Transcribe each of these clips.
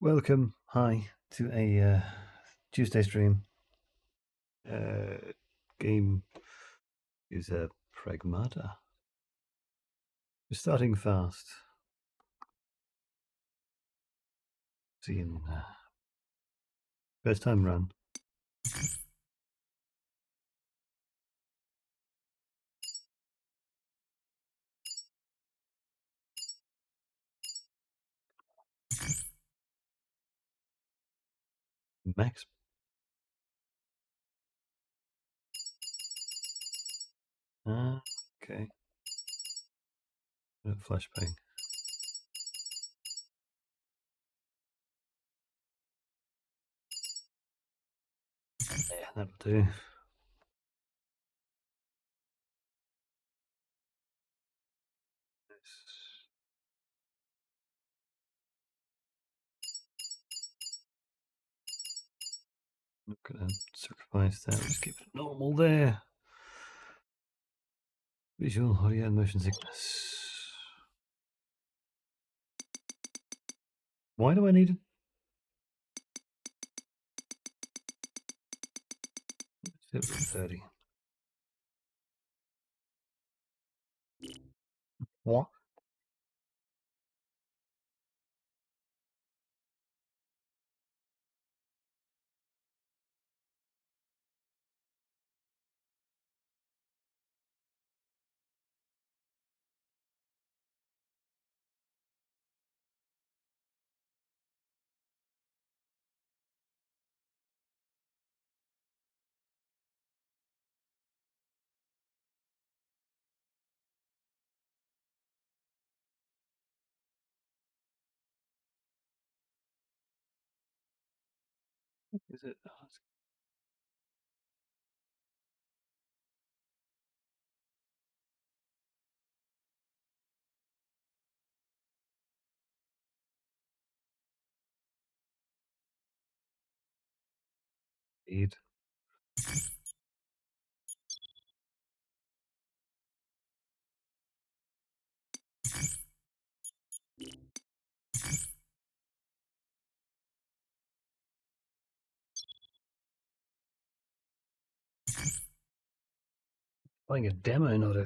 Welcome, hi, to a Tuesday stream. Game is a Pragmata. We're starting fast. Seeing first time run. Max. Okay. Flashbang. Yeah, that'll do. I'm not gonna sacrifice that. Just keep it normal there. Visual, audio, and motion sickness. Why do I need it? It's 30. What? Is it? Oh, it's playing a demo, not a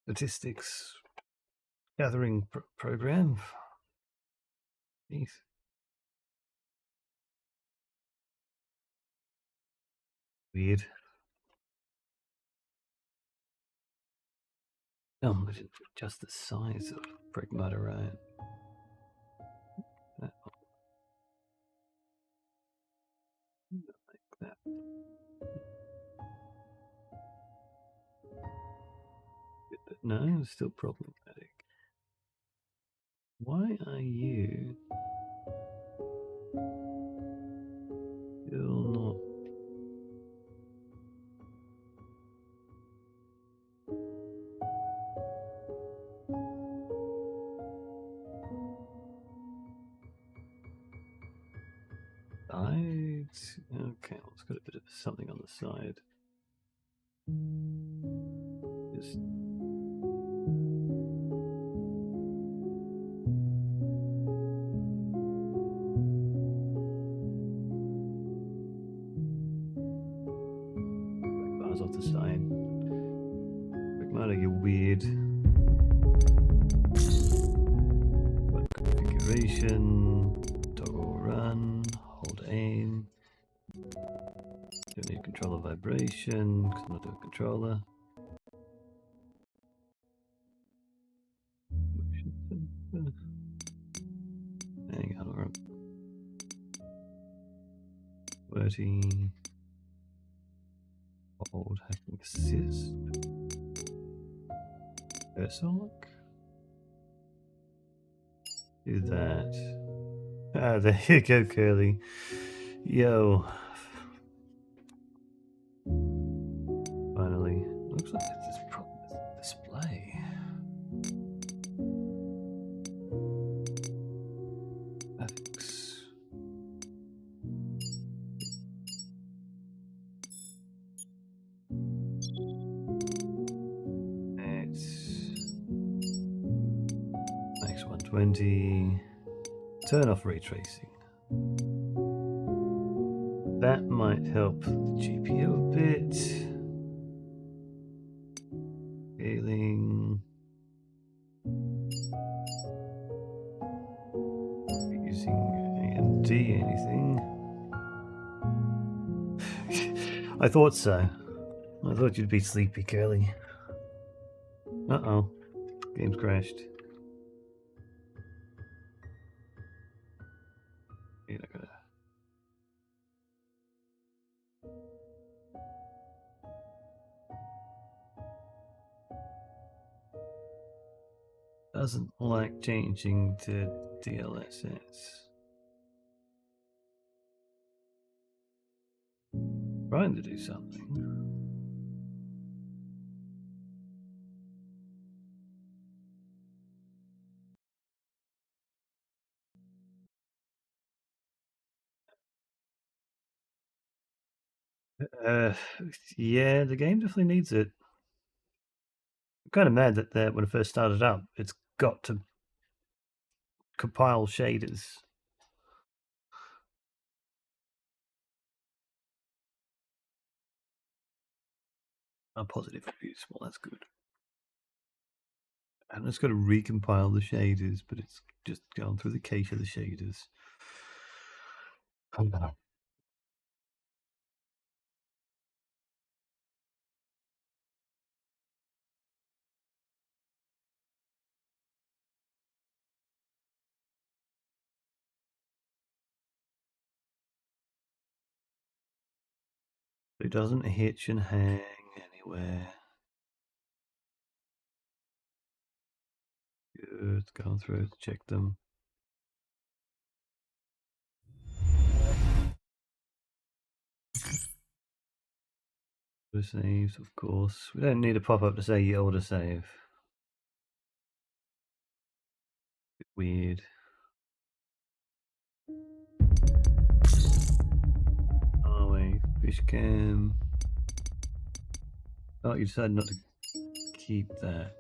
statistics gathering program. Jeez. Weird. I didn't adjust the size of Pragmata, right? Like that. But no, it's still problematic. Why are you still not? Sides? Okay, let's got a bit of something on the side. Just bars off the side. Pragmata, you're weird. What configuration? Toggle run. Hold aim. Don't need controller vibration because I'm not doing controller. Hang on, or QWERTY, hold, hacking assist, cursor lock. Do that. Ah, there you go, Curly. Yo. Finally. Looks like there's this problem with the display. Graphics. It's max 120. Turn off ray tracing. That might help the GPU a bit. Scaling. Using AMD anything. I thought so. I thought you'd be sleepy, Curly. Uh-oh. Game's crashed. You're not gonna... Doesn't like changing to DLSS. Trying to do something. Yeah, the game definitely needs it. I'm kind of mad that when it first started up, it's got to compile shaders. Positive reviews. Well, that's good. And it's got to recompile the shaders, but it's just going through the cache of the shaders. Oh no. It doesn't hitch and hang anywhere. Good, going through it, check them. Saves, of course. We don't need a pop-up to say you autosave. Bit weird. Oh wait, fish cam. Oh, you decided not to keep that.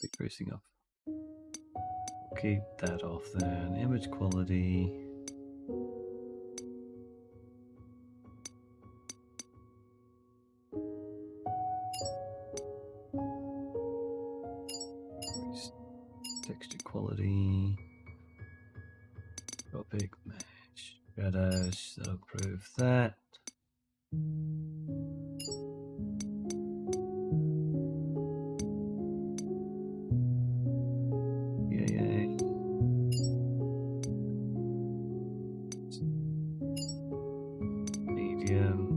Big tracing off. Keep that off then. Image quality. Texture quality. Topic match. Shadows. That'll prove that. Yay. Medium.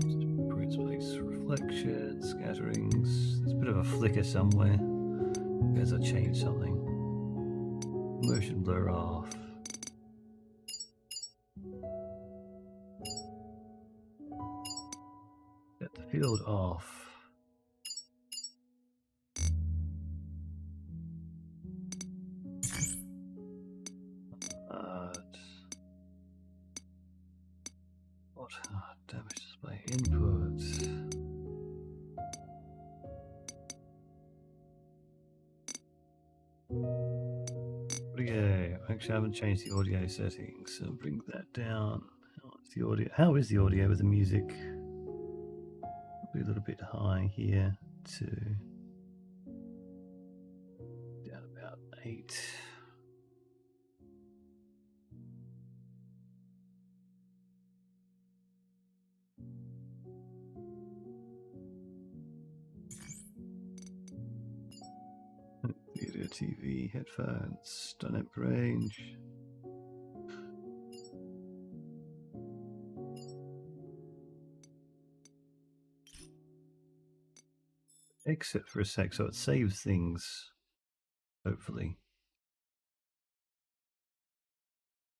Place reflection. Scatterings. There's a bit of a flicker somewhere. Because I changed something. Motion blur off. Get the field off. What? Damage display input. Audio. Actually, I haven't changed the audio settings, so bring that down. How is the audio with the music? Probably a little bit high here too. Down about 8. Theater TV headphones, dynamic range. Exit for a sec so it saves things, hopefully.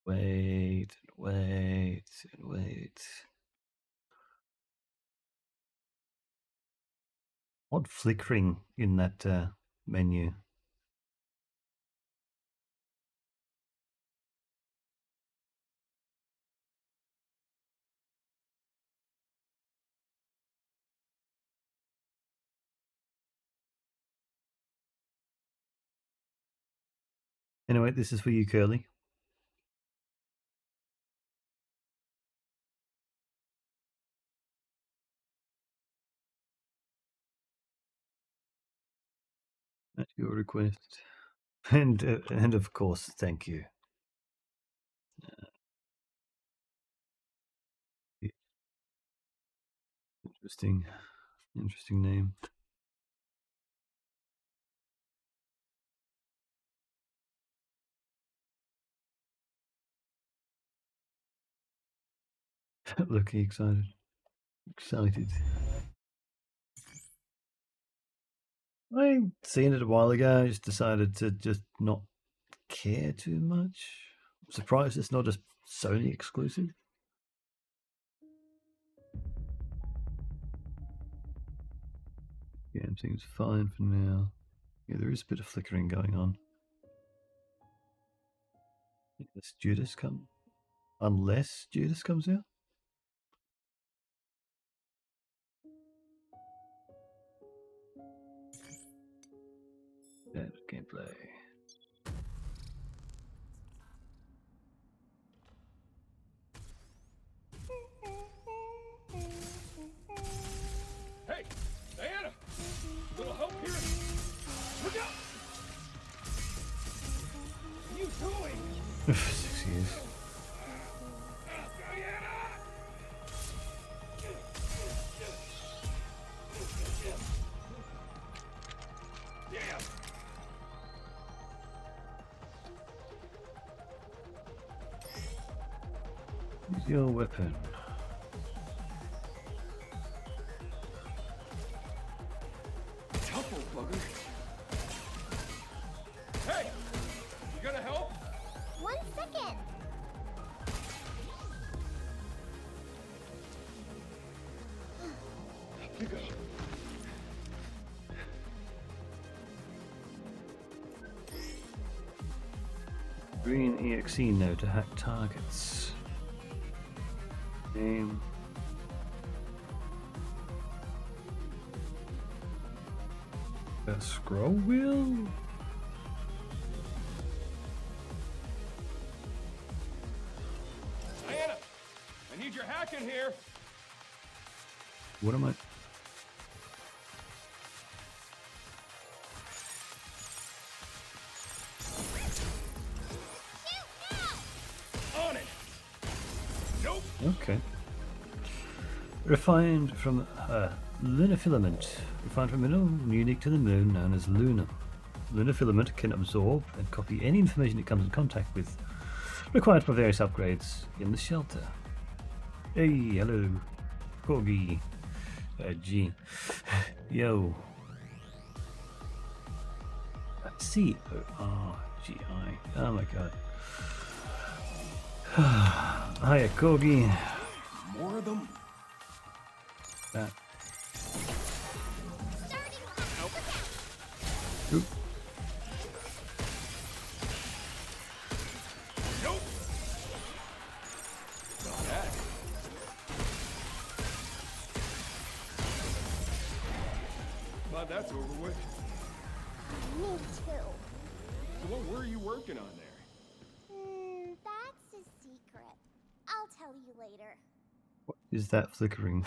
Wait, wait, wait. Odd flickering in that menu. Anyway, this is for you, Curly. At your request. And of course, thank you. Interesting name. Looking excited. I seen it a while ago. I just decided to just not care too much. I'm surprised it's not a Sony exclusive. Game seems fine for now. Yeah, there is a bit of flickering going on. Unless Judas comes out. Standard gameplay. Hey, Diana! A little help here? Look out! What are you doing? 6 years. Diana! Yeah! Use your weapon. Helpful, bugger. Hey! You gonna help? 1 second. You go. Green EXE node to hack targets. Name. A scroll wheel? Diana! I need your hack in here! What am I? On it! Nope! Okay. Refined from lunar filament. Refined from mineral unique to the moon, known as Luna. Lunar filament can absorb and copy any information it comes in contact with, required for various upgrades in the shelter. Hey, hello, Corgi. G. Yo. C-O-R-G-I. Oh my god. Hiya, Corgi. More of them? That. Nope. Oop. Nope! Not that. Glad that's over with. Me too. So what were you working on there? That's a secret. I'll tell you later. What is that flickering?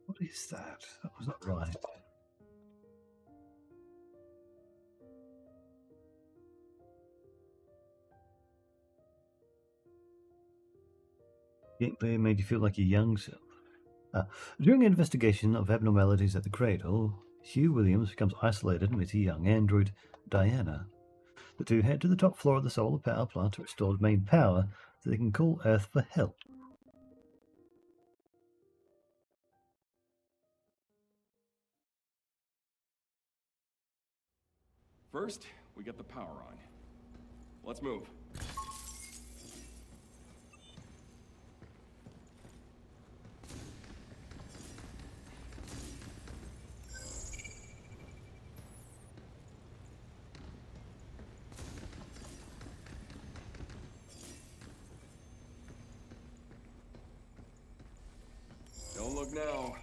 What is that? That was not right. Gameplay made you feel like a young self. During an investigation of abnormalities at the cradle, Hugh Williams becomes isolated with a young android, Diana. The two head to the top floor of the solar power plant to restore main power so they can call Earth for help. First, we get the power on. Let's move. Don't look now,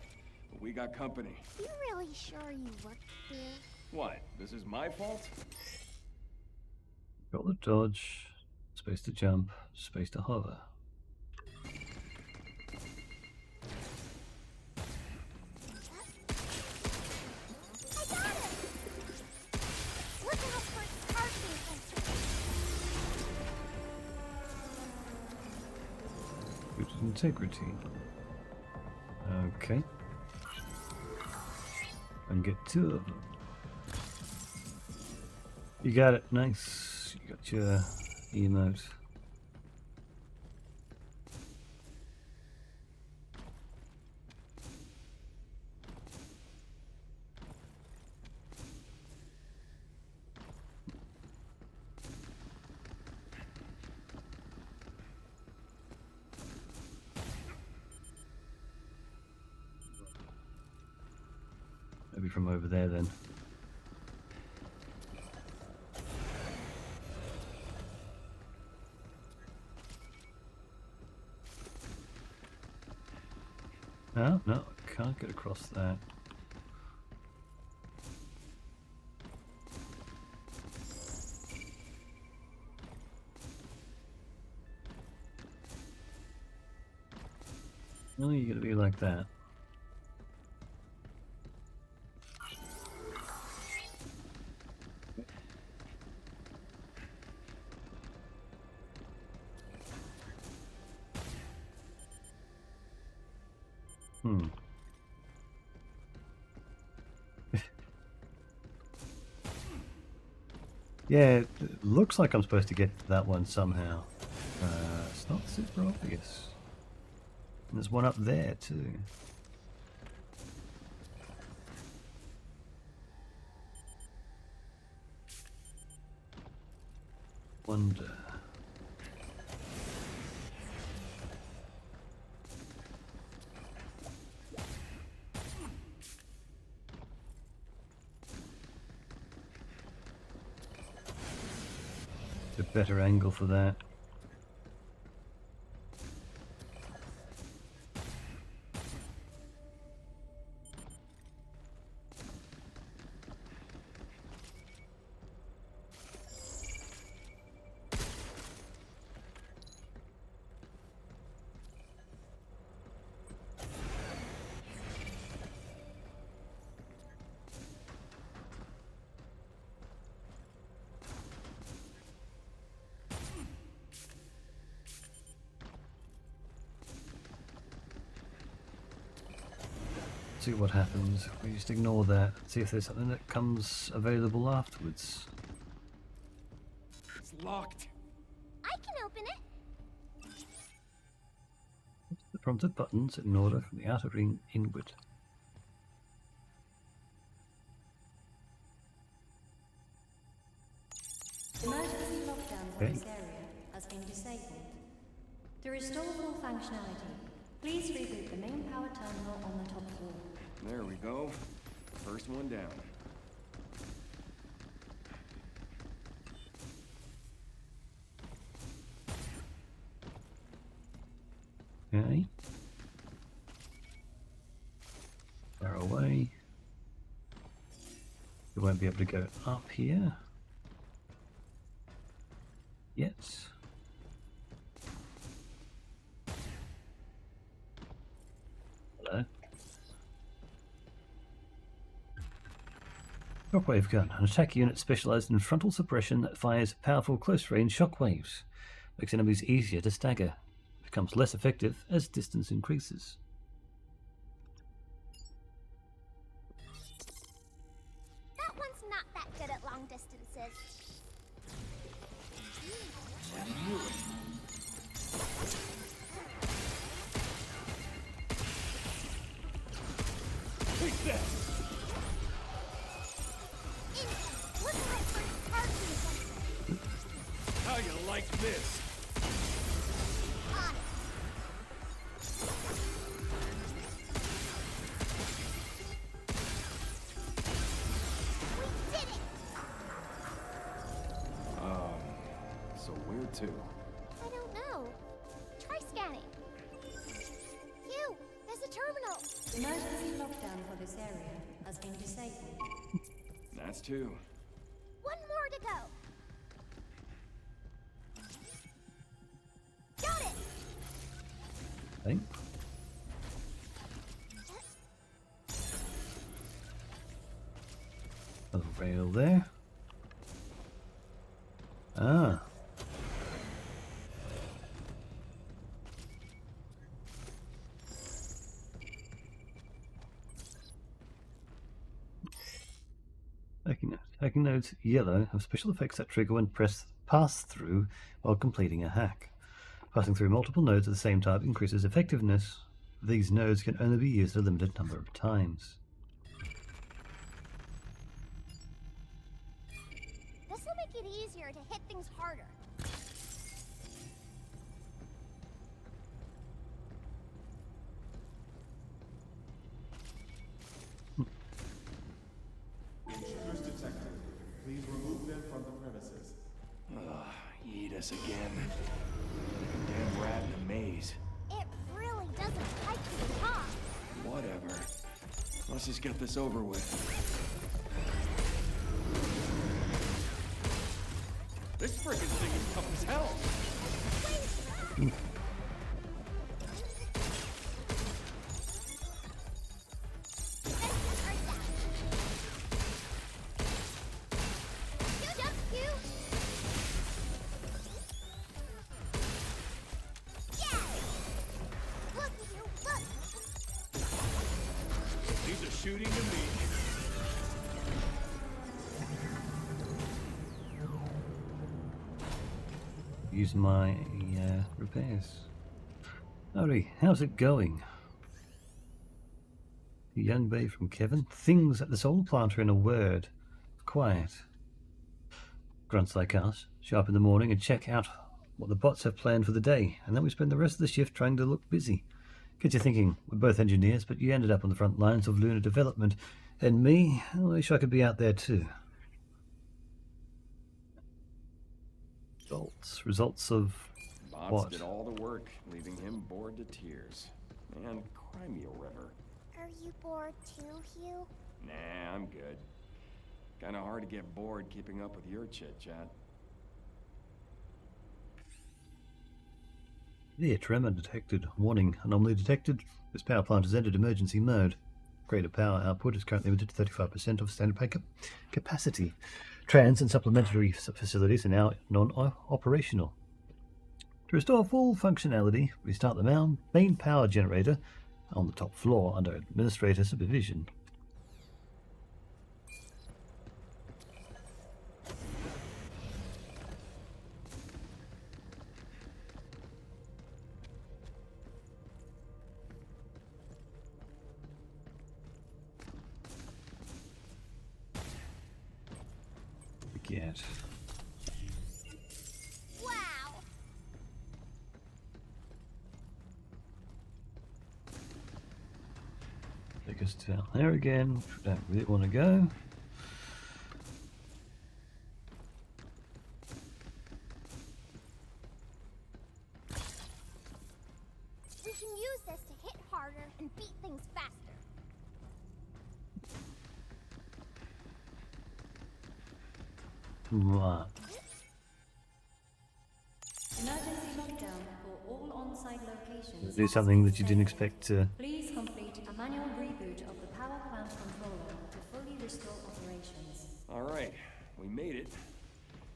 but we got company. You really sure you work here? What? This is my fault? Got the dodge, space to jump, space to hover. I got it! Look out for parking sensors. Good integrity. Okay. And get 2 of them. You got it, nice. You got your emote. Maybe from over there then. No, no, I can't get across that. No, you gotta be like that. Hmm. Yeah, it looks like I'm supposed to get that one somehow. It's not super obvious. And there's one up there too. Wonder. A better angle for that. See what happens. We just ignore that. See if there's something that comes available afterwards. It's locked. I can open it. The prompted buttons in order from the outer ring inward. Emergency lockdown for Okay. this area has been disabled. To restore full functionality, please reboot the main power terminal on the top floor. There we go. First one down. Okay. Far away. We won't be able to go up here. Yet. Hello. Shockwave gun. An attack unit specialized in frontal suppression that fires powerful close-range shockwaves. Makes enemies easier to stagger. Becomes less effective as distance increases. That one's not that good at long distances. Take that! Look out for parking sensors. How you like this? On it. We did it! So where to? I don't know. Try scanning. Phew, there's a terminal. Emergency lockdown for this area has been disabled. That's two. One more to go. Okay. Another rail there. Ah. Hacking nodes yellow have special effects that trigger when pass through while completing a hack. Passing through multiple nodes at the same time increases effectiveness. These nodes can only be used a limited number of times. This will make it easier to hit things harder. Intruders detected. Please remove them from the premises. Eat us again. Damn rat in a maze. It really doesn't like to talk. Whatever. Let's just get this over with. This friggin' thing is tough as hell. These are shooting to me. Use my repairs. Howdy, how's it going? Young babe from Kevin. Things at the solar plant are in a word. Quiet. Grunts like us, sharp in the morning and check out what the bots have planned for the day, and then we spend the rest of the shift trying to look busy. Gets you thinking, we're both engineers, but you ended up on the front lines of lunar development. And me, I wish I could be out there too. Results of Bots what? did all the work, leaving him bored to tears. Man, cry me a river. Are you bored too, Hugh? Nah, I'm good. Kinda hard to get bored keeping up with your chit-chat. Yeah, tremor detected. Warning, anomaly detected. This power plant has entered emergency mode. Greater power output is currently limited to 35% of standard pack capacity. Trans and supplementary facilities are now non-operational. To restore full functionality, restart the main power generator on the top floor under administrator supervision. Get. Wow! Take us down there again. Don't really want to go. We can use this to hit harder and beat things faster. Right. Emergency lockdown for all on-site locations. Do something that you didn't expect to. Please complete a manual reboot of the power plant controller to fully restore operations. Alright, we made it.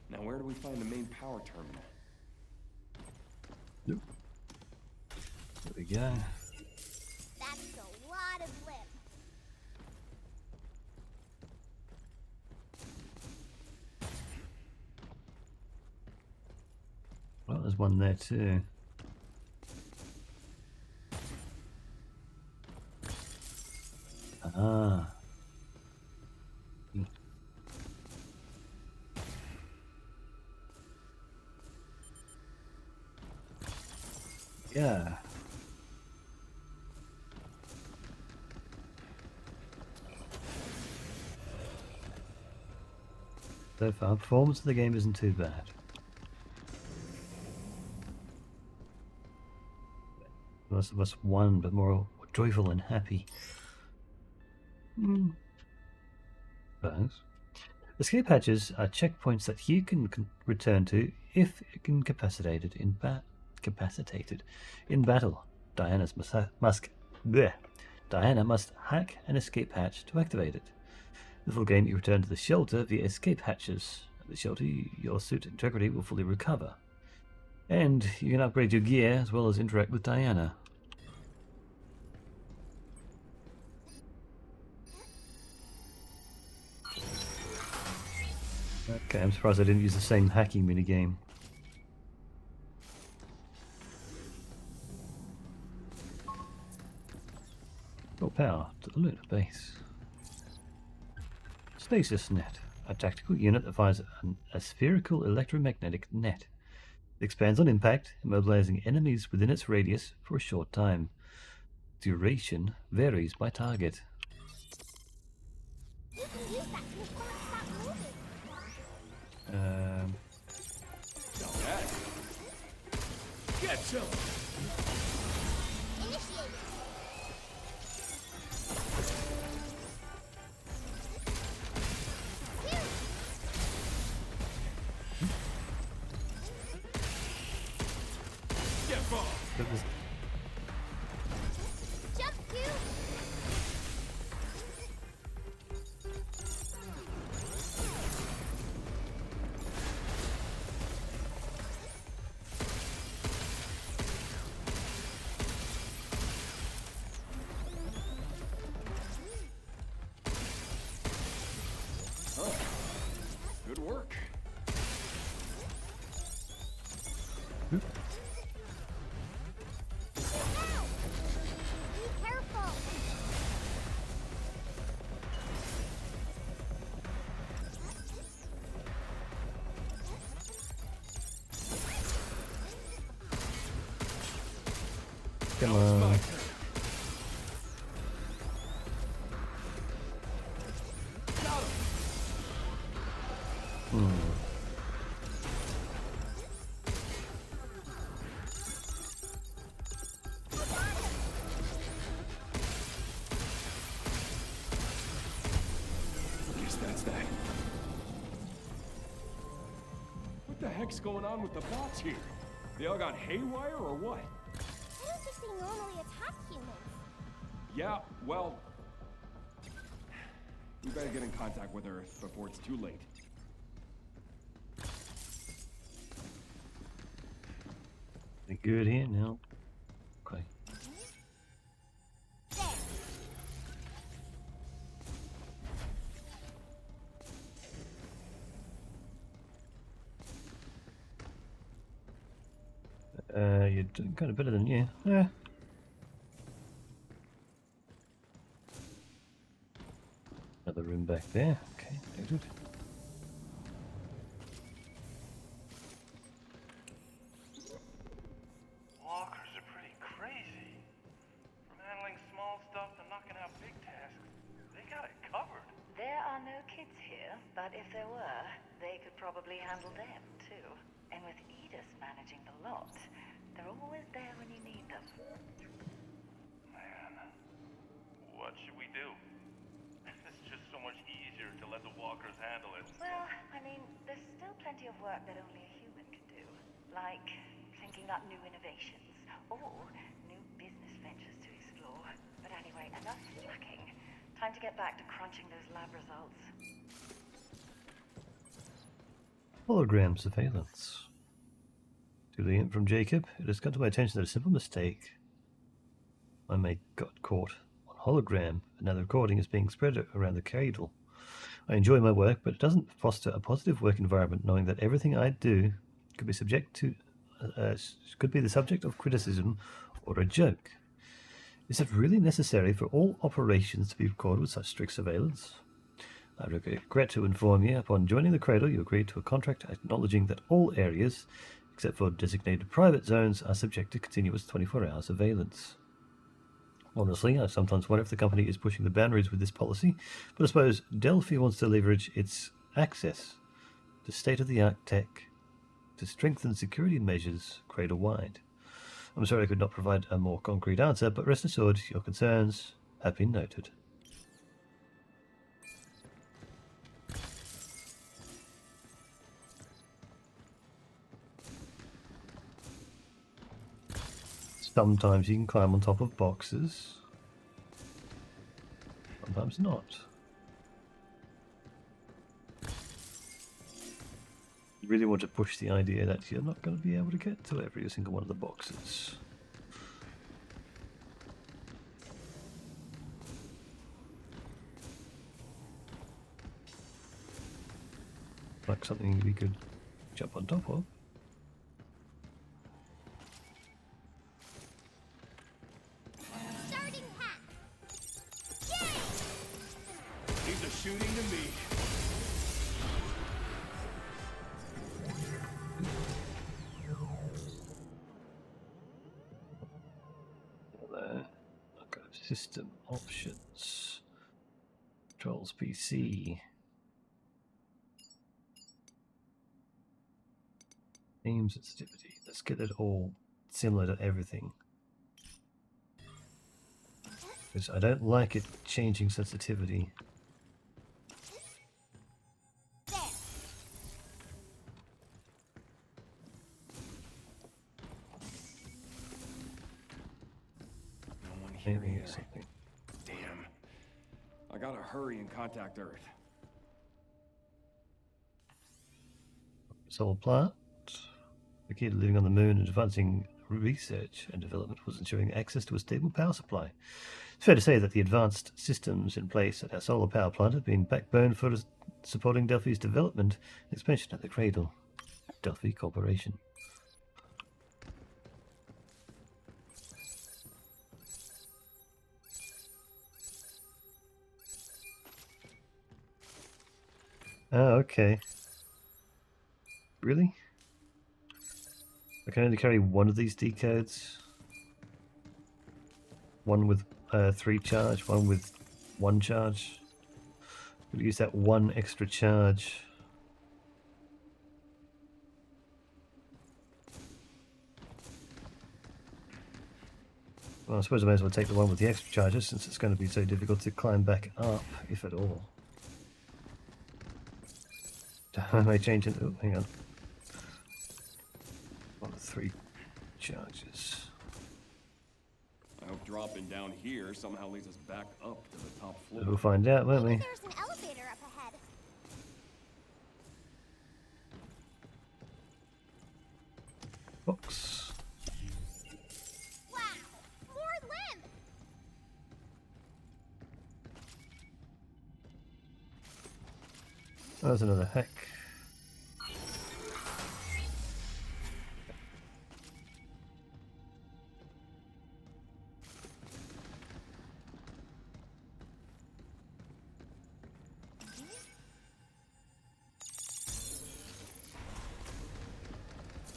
Now where do we find the main power terminal? Nope. There we go. That's a lot of lip. Well, there's one there too. Ah. Yeah. So far, performance of the game isn't too bad. Most of us won, but more joyful and happy. Suppose. Escape hatches are checkpoints that you can return to if incapacitated in battle. Diana must hack an escape hatch to activate it. In the full game, you return to the shelter via escape hatches. At the shelter, your suit integrity will fully recover. And you can upgrade your gear as well as interact with Diana. Okay, I'm surprised I didn't use the same hacking minigame. Full power to the lunar base. Stasis net. A tactical unit that fires a spherical electromagnetic net. It expands on impact, immobilizing enemies within its radius for a short time. Duration varies by target. You can use that to make bullets stop moving. Not bad. Get some. Initiate. Get bomb. Jump to. Good work. Be careful. Come on. Guess that's that. What the heck's going on with the bots here? They all got haywire or what? I don't think they normally attack humans. Yeah, well... We better get in contact with her before it's too late. Any good here? No. Okay. You're doing kind of better than you. Yeah. Another room back there. Okay, noted. Walkers are pretty crazy. From handling small stuff to knocking out big tasks, they got it covered. There are no kids here, but if there were, they could probably handle them, too. And with Edith managing the lot, they're always there when you need them. Man, what should we do? It's just so much easier to let the walkers handle it. Well, I mean, there's still plenty of work that only a human can do. Like thinking up new innovations, or new business ventures to explore. But anyway, enough slacking. Time to get back to crunching those lab results. Hologram surveillance. To the hint from Jacob, it has come to my attention that a simple mistake I made got caught on hologram. Another recording is being spread around the cradle. I enjoy my work, but it doesn't foster a positive work environment knowing that everything I do could be could be the subject of criticism or a joke. Is it really necessary for all operations to be recorded with such strict surveillance? I regret to inform you, upon joining the Cradle, you agreed to a contract acknowledging that all areas, except for designated private zones, are subject to continuous 24-hour surveillance. Honestly, I sometimes wonder if the company is pushing the boundaries with this policy, but I suppose Delphi wants to leverage its access to state-of-the-art tech to strengthen security measures Cradle-wide. I'm sorry I could not provide a more concrete answer, but rest assured your concerns have been noted. Sometimes you can climb on top of boxes. Sometimes not. You really want to push the idea that you're not going to be able to get to every single one of the boxes. Like something we could jump on top of. Starting hack. Yay! These are shooting to me. There. Okay, system options. Controls PC. Aim sensitivity. Let's get it all similar to everything. Because I don't like it changing sensitivity. There. No one here Maybe either. something. Damn. I gotta hurry and contact Earth. Solar plant. The key to living on the moon and advancing research and development was ensuring access to a stable power supply. It's fair to say that the advanced systems in place at our solar power plant have been backbone for supporting Delphi's development and expansion at the cradle. Delphi Corporation. Oh, okay. Really? I can only carry one of these decodes. One with 3 charge, one with 1 charge. We'll use that 1 extra charge. Well, I suppose I may as well take the one with the extra charges since it's going to be so difficult to climb back up, if at all. I may change it. Oh, hang on. 1 of 3 charges. I hope dropping down here somehow leads us back up to the top floor. We'll find out, won't we? Maybe there's an elevator up ahead. Box. Wow! More limb! Oh, there's another hack.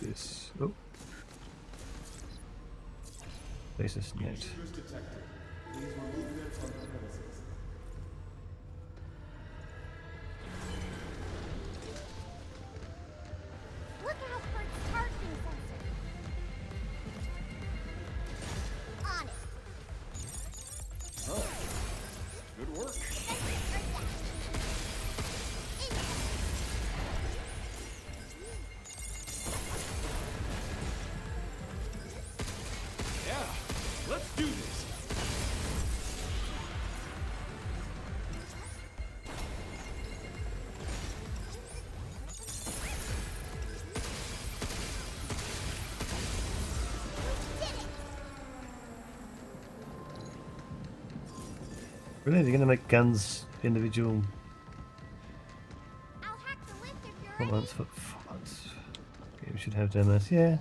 This. Oh. Basis net. Intruders detected. Please remove them from the premises. Look out for its targeting sensor. On it. Oh, good work. Sensor right down. Yeah, let's do this. Really? They're going to make guns individual I'll hack the lift if you're for ready. months for 4 months. Okay, we should have demos. Yeah.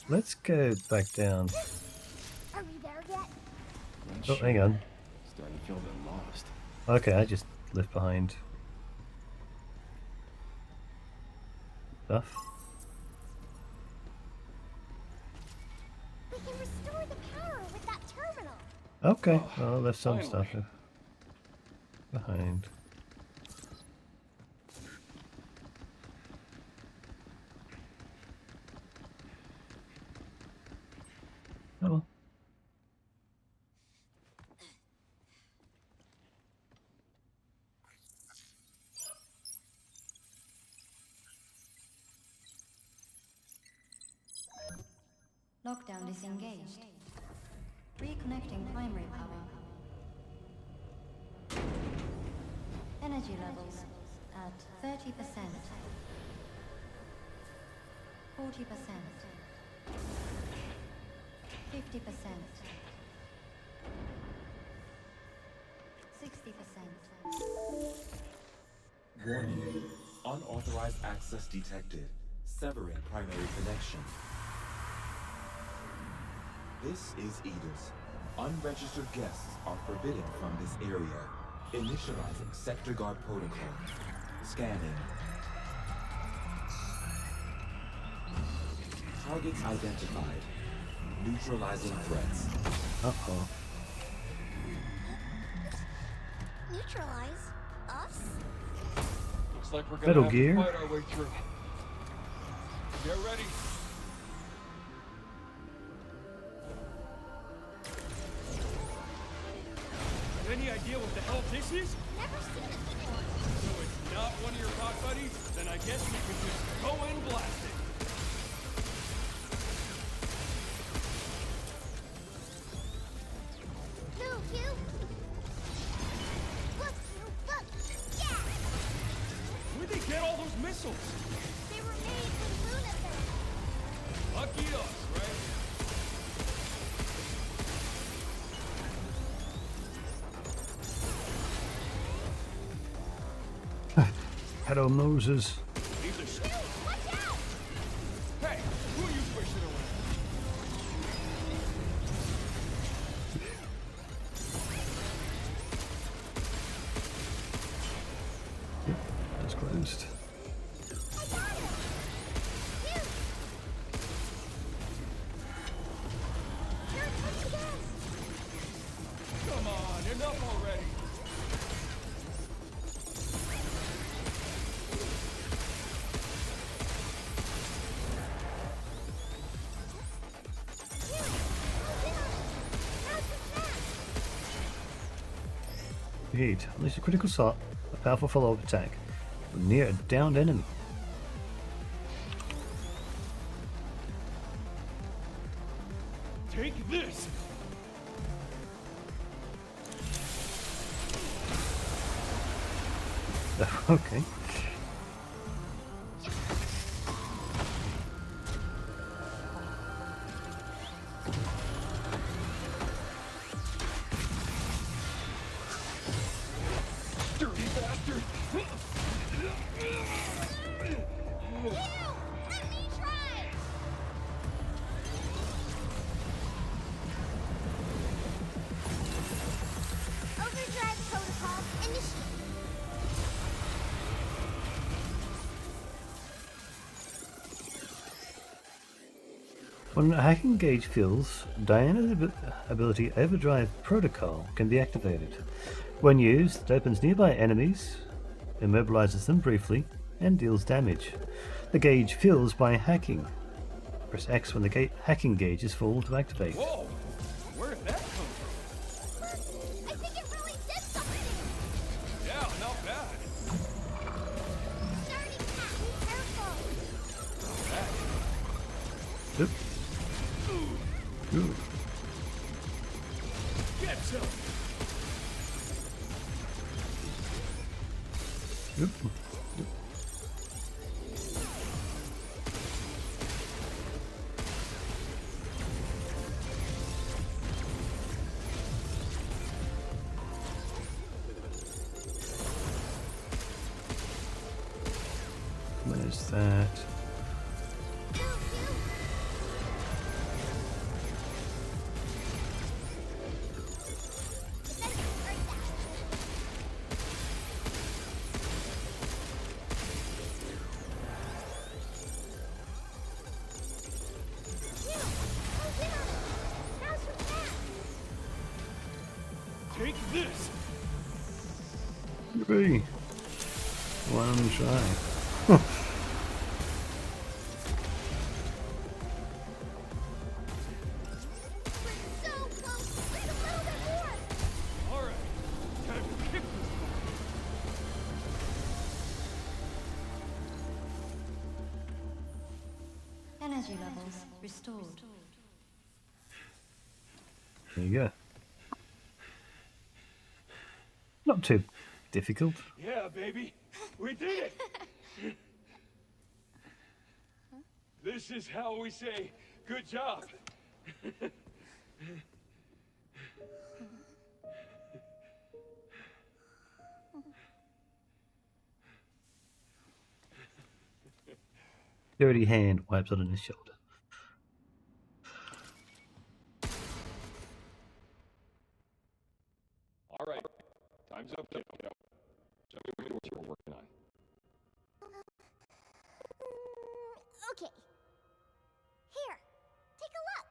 Let's go back down. Are we there yet? Oh, hang on. Starting to feel a bit lost. Okay, I just left behind stuff. We can restore the power with that terminal. Okay, well, I left some finally. stuff behind. Oh well. Lockdown disengaged. Reconnecting primary power. Energy levels at 30%. 40%. 50%. 60%. Warning. Unauthorized access detected. Severing primary connection. This is Edith. Unregistered guests are forbidden from this area. Initializing sector guard protocol. Scanning. Targets identified. Neutralizing threats. Uh-oh. Neutralize us? Looks like we're gonna Metal have Gear. to fight our way through. Get ready. Any idea what the hell this is? Never seen it before. So it's not one of your bot buddies? Then I guess we can just go and blast it. Move, you! Look, you look! Yeah! Where'd they get all those missiles? They were made with Luna things. Lucky us, right? Hello, Moses. These are Phew, watch out! Hey, who are you pushing around? That's closed. I got him! Phew! You're a touchy guess! Come on, enough already. Phew! Hold in on it! Now's the chance! Heat. Unleash a critical shot, a powerful follow-up attack. Near a downed enemy. Take this! Okay. Dirty bastard! Ew! Let me try! Overdrive protocol initiated. When a hacking gauge fills, Diana's ability Overdrive Protocol can be activated. When used, it opens nearby enemies, immobilizes them briefly, and deals damage. The gauge fills by hacking. Press X when the hacking gauge is full to activate. Whoa! Where did that come from? I think it really did something! Yeah, not bad. Starting pack, be careful! Oop. Ooh. Get some! Oop. Manage that. Take this! Yippee. One try. So close! Just a little bit more! Alright, time to kick this Energy levels restored. There you go. Not too difficult. Yeah, baby. We did it. This is how we say good job. Dirty hand wipes on his shoulder. All right. Time's up, kiddo. Show me what you were working on. Okay. Here, take a look.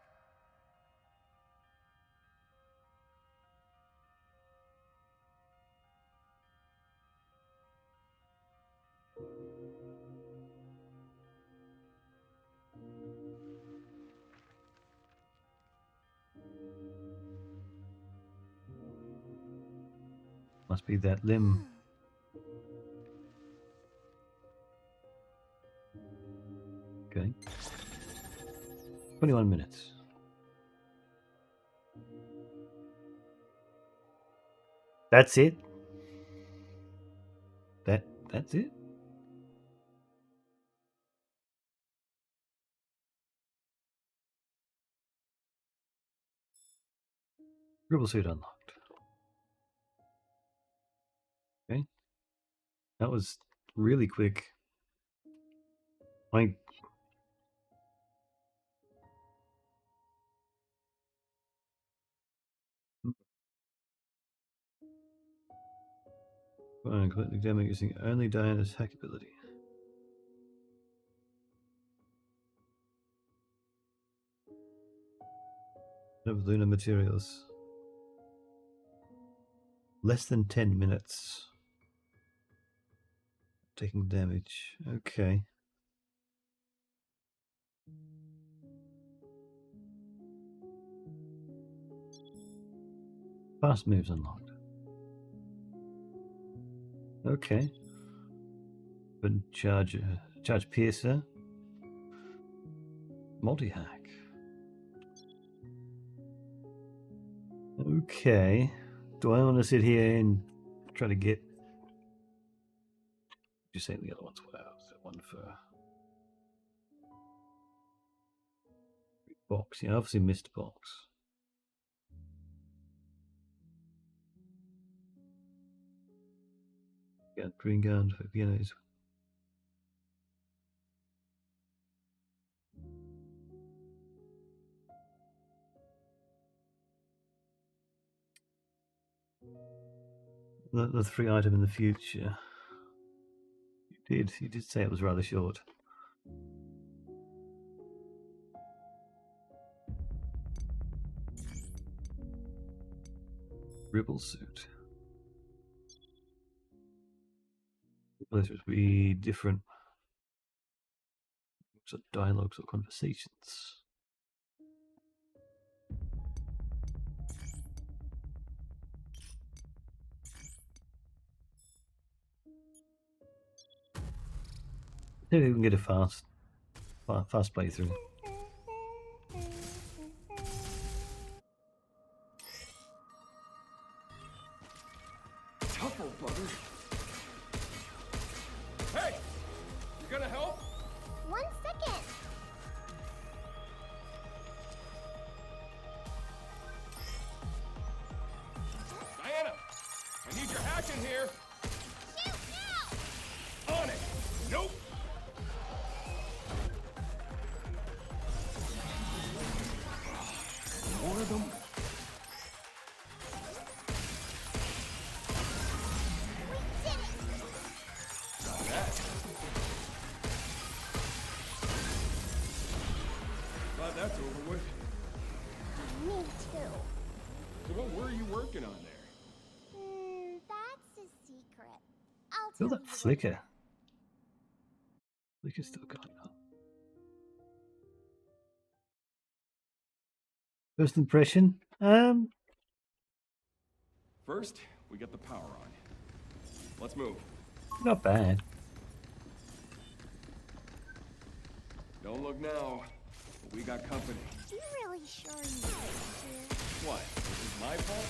Must be that limb. Okay. 21 minutes. That's it? That's it? Dribble suit unlocked. Okay. That was really quick. I completely damage using only Diana's hack ability. Of lunar materials. Less than 10 minutes. Taking damage. Okay. Fast moves unlocked. Okay. But charge piercer. Multi-hack. Okay. Do I want to sit here and try to get... You say the other ones were out. So one for... box. Yeah, obviously missed box. Got green gun for pianos. The free item in the future. You did say it was rather short. Ribble suit. Those would be different sort of dialogues or conversations. Maybe we can get a fast playthrough. Tough old bugger. Hey! You gonna help? 1 second. Diana! I need your hack in here! Shoot now! On it! Nope! More of them? We did it! Not that. Glad that's over with. Me too. So what were you working on there? That's a secret. I'll Feel tell that you flicker. Flicker's still going on. First impression? First, we get the power on. Let's move. Not bad. Don't look now. We got company. You really sure you fit here? What? This is my fault?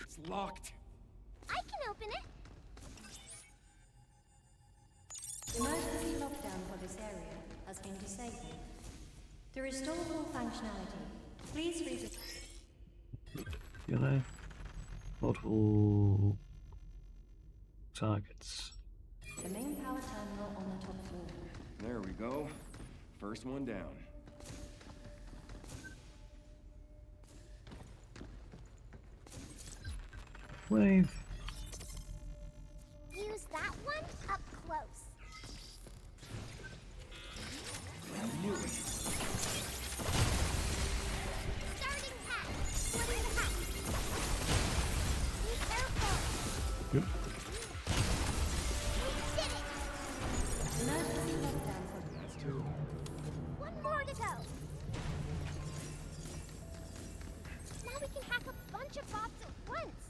It's locked. I can open it. Emergency lockdown for this area has been disabled. To restore full functionality, please revisit. You know, multiple targets. The main power terminal on the top floor. There we go. First one down. Wave. Use that one up close. I knew it. Starting hack. Splitting the hack. Be careful. Yep. We did it. Emergency lockdown for That's two. One more to go. Now we can hack a bunch of bots at once.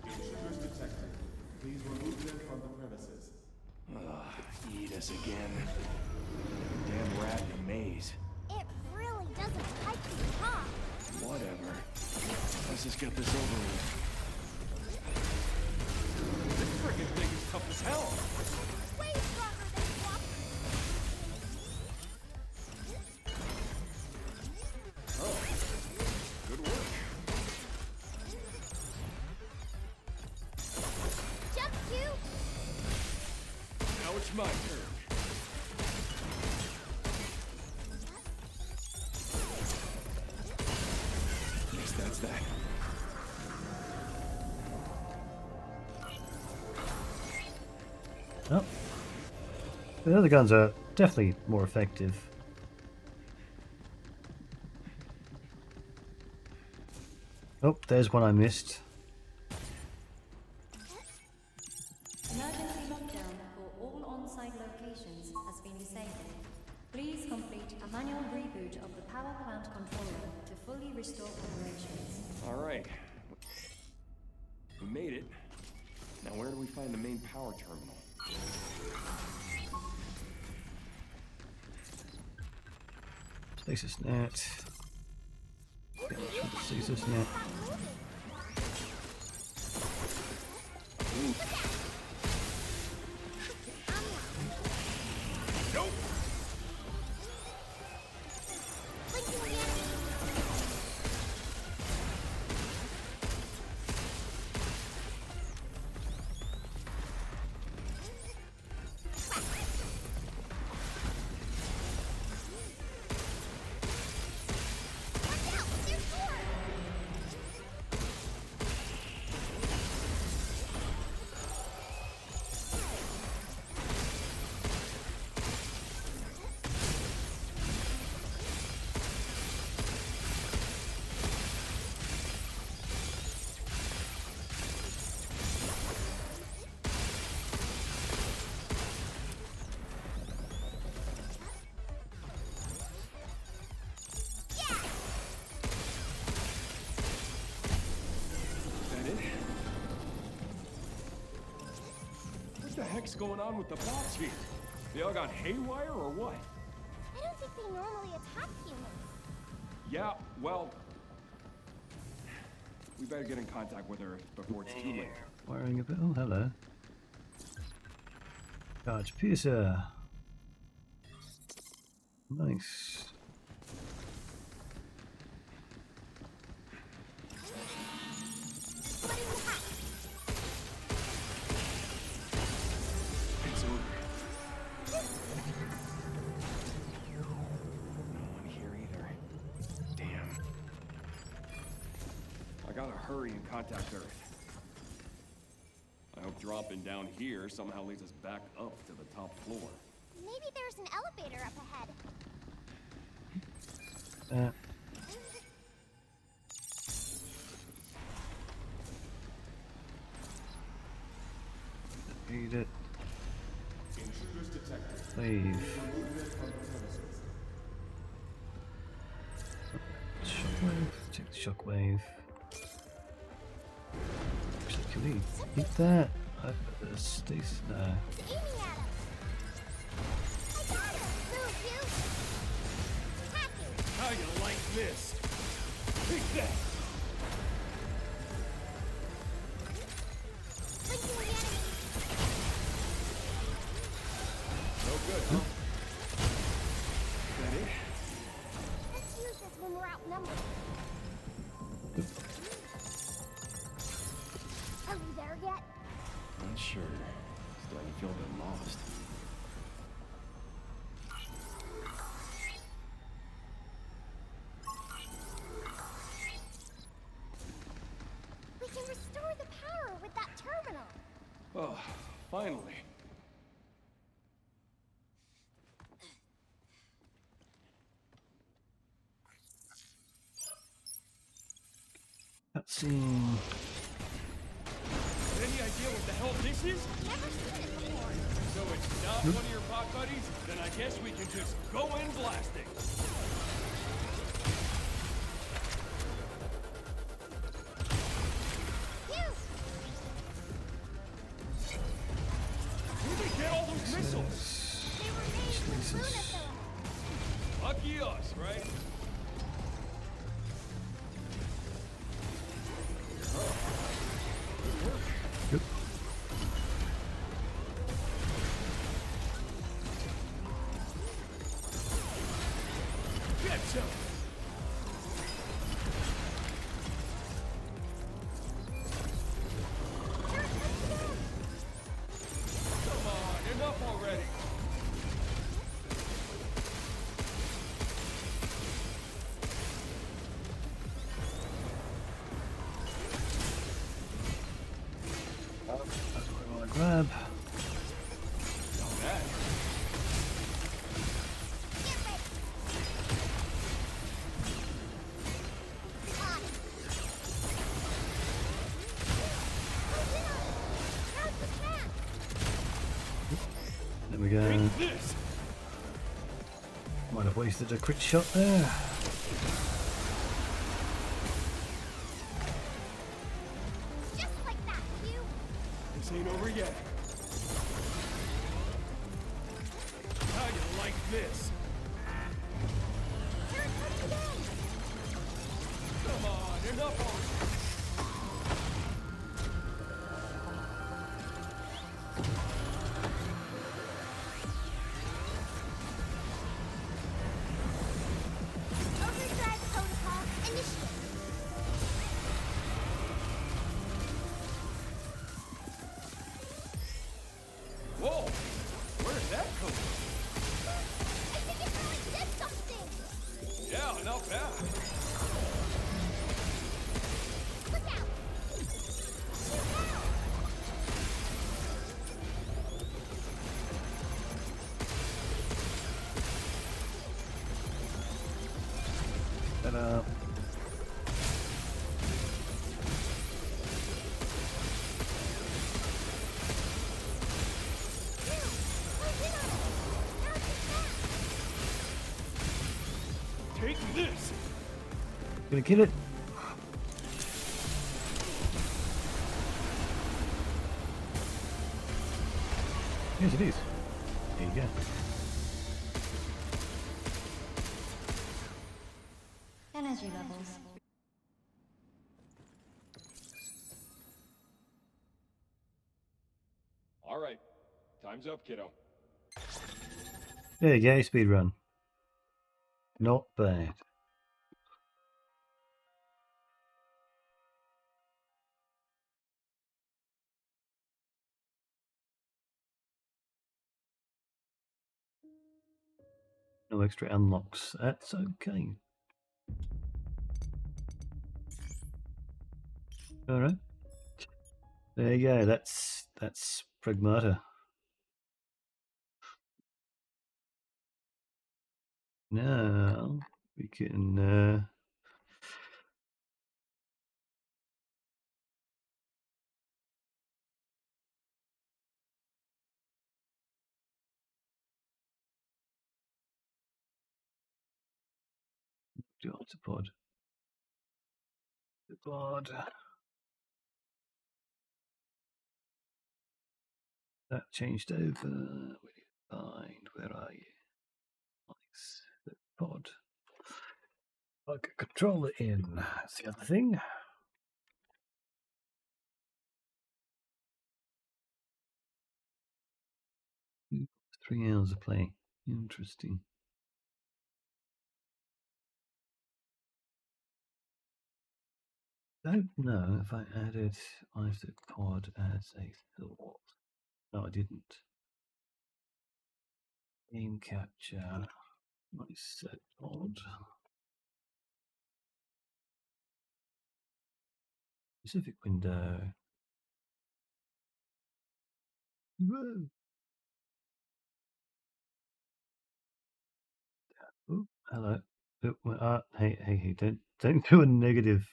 Intruders detected. Please remove them from the premises. Eat us again. Damn rat in a maze. It really doesn't like to talk. Whatever. Let's just get this over with. This friggin' thing is tough as hell. Way stronger than walk. Oh, good work. Jump to. Now it's my turn. Guess that's that. Oh. The other guns are definitely more effective. Oh, there's one I missed. emergency lockdown for all on-site locations has been disabled. Please complete a manual reboot of the power plant controller to fully restore operations. All right. We made it. Now where do we find the main power terminal? Stasis net. Stasis net. Nope. Blinking again. Watch out! There's more! Is that it? What the heck's going on with the bots here? They all got haywire or what? I don't think they normally attack humans. Yeah, well... We better get in contact with her before it's too late. Wiring a bit. Oh, hello. Charge piercer. Nice. Splitting the hack. It's over. No one here either. Damn. I gotta hurry and contact Earth. I hope dropping down here somehow leads us back up to the top floor. Maybe there's an elevator up ahead. Read it. Intruders detected. Leave. Remove them from the premises. Shockwave. Check the shockwave. Actually, can we eat that? I've got the stasis. No. It's aiming at us. I got her. Move, you. Attacking. How you like this? Take that! Blinking the enemy. No good, huh? That it? Let's use this when we're outnumbered. Are we there yet? Not sure. Starting to feel a bit lost. We can restore the power with that terminal. Oh, finally. Cutscene. Any idea what the hell this is? Never seen it before. So it's not one of your pot buddies? Then I guess we can just go in blasting. You. Where'd they get all those missiles? They were made with Luna. Lucky us, right? Yep. Get some! Come on, enough already! That's what I want to grab. Not bad. Get ready. On. Close in on it. Now's the chance. There we go. Take this! Might have wasted a crit shot there. Just like that, you. This ain't over yet. How you like this? Turn again. Come on, enough already! Overdrive protocol initiated. Whoa! Where did that come from? I think it really did something. Yeah, not bad. Look out. Shoot now. Ta-da. Take this! Gonna kill it. Yes, it is. There you go. Energy levels. All right, time's up, kiddo. There you go, speed run. Not bad. No extra unlocks. That's okay. All right. There you go. That's Pragmata. Now we can Do isopod. Isopod. That changed over. Where do you find? Where are you? Nice. The pod. Plug a controller in. That's the other thing. Ooh, 3 hours of play. Interesting. Don't know if I added isopod as a thought. No, I didn't. Game capture. Isopod. Specific window. Whoa. Oh, hello. Oh, hey, don't do a negative.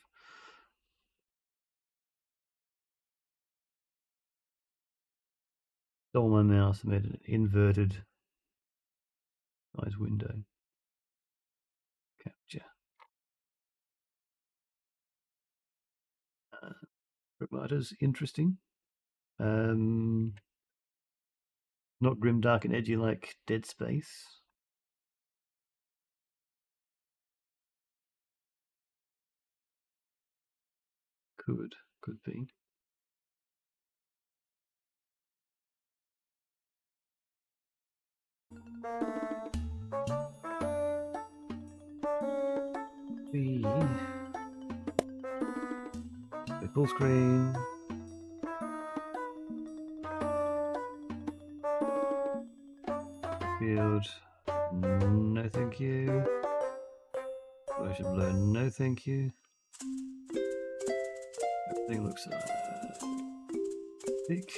Stole my mouse and made an inverted size window. Capture. Pragmata's interesting. Not grim, dark, and edgy like Dead Space. Could be. Full screen. Field. No, thank you. Motion blur. No, thank you. Everything looks big.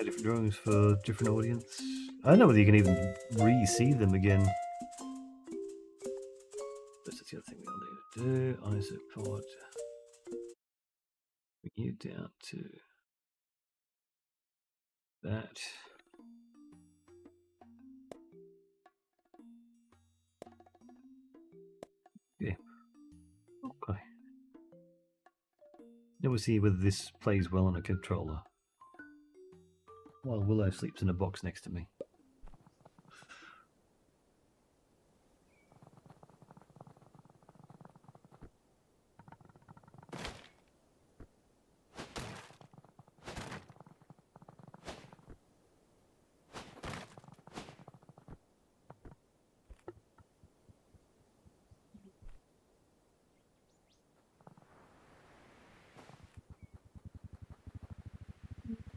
Different drawings for different audience. I don't know whether you can even re-see them again. That's the other thing we'll need to do. Isopod. Bring you down to that. Yeah. Okay. Now we'll see whether this plays well on a controller. While Willow sleeps in a box next to me.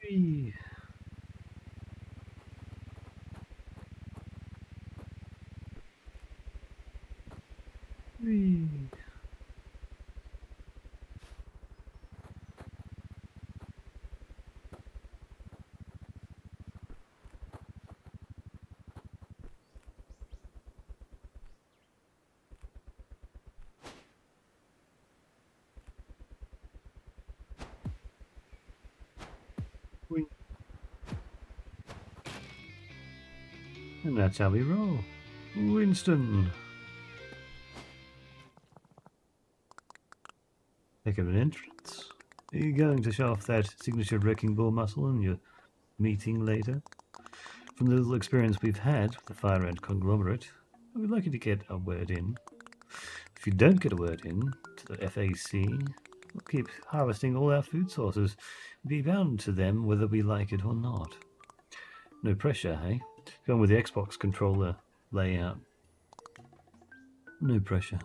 Whee. Whee. Whee. And that's how we roll. Winston. Heck of an entrance. Are you going to show off that signature wrecking ball muscle in your meeting later? From the little experience we've had with the Fire Ant conglomerate, we'd like you to get a word in. If you don't get a word in to the FAC, we'll keep harvesting all our food sources. Be bound to them whether we like it or not. No pressure, hey? Going with the Xbox controller layout. No pressure.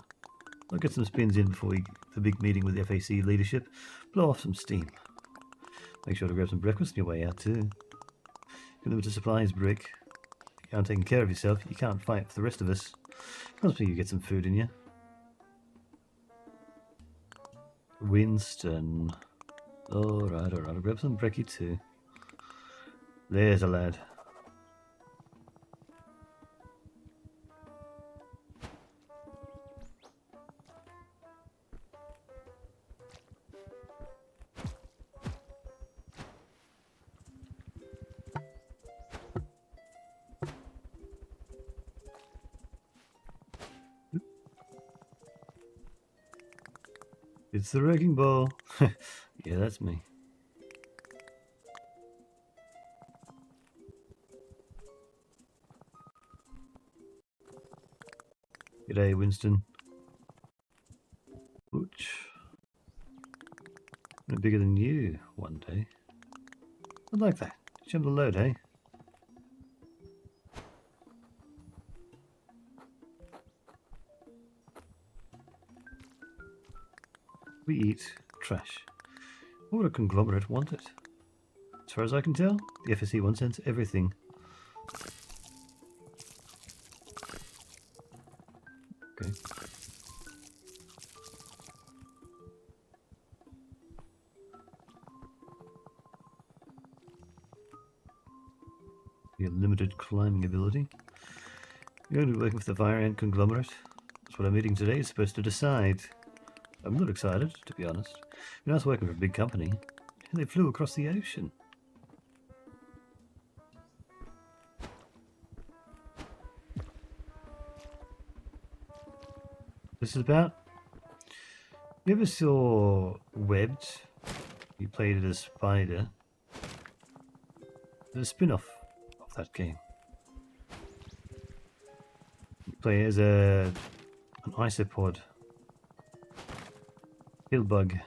I'll get some spins in before the big meeting with the FAC leadership. Blow off some steam. Make sure to grab some breakfast on your way out too. Your limited supplies, Brick. If you aren't taking care of yourself, you can't fight for the rest of us. Must be you get some food in you. Winston. Alright. I'll grab some brekkie too. There's a lad. It's the wrecking ball. Yeah, that's me. G'day, Winston. Butch. I'm bigger than you one day. I like that. Jump the load, hey? We eat trash. What would a conglomerate want it? As far as I can tell, the FSC wants everything. Okay. Your limited climbing ability. You're going to be working with the VRChat conglomerate. That's what our meeting today is supposed to decide. I'm not excited, to be honest. I was working for a big company. They flew across the ocean. This is about... You ever saw Webbed? You played it as Spider. There's a spin-off of that game. You play as an isopod. Hillbug.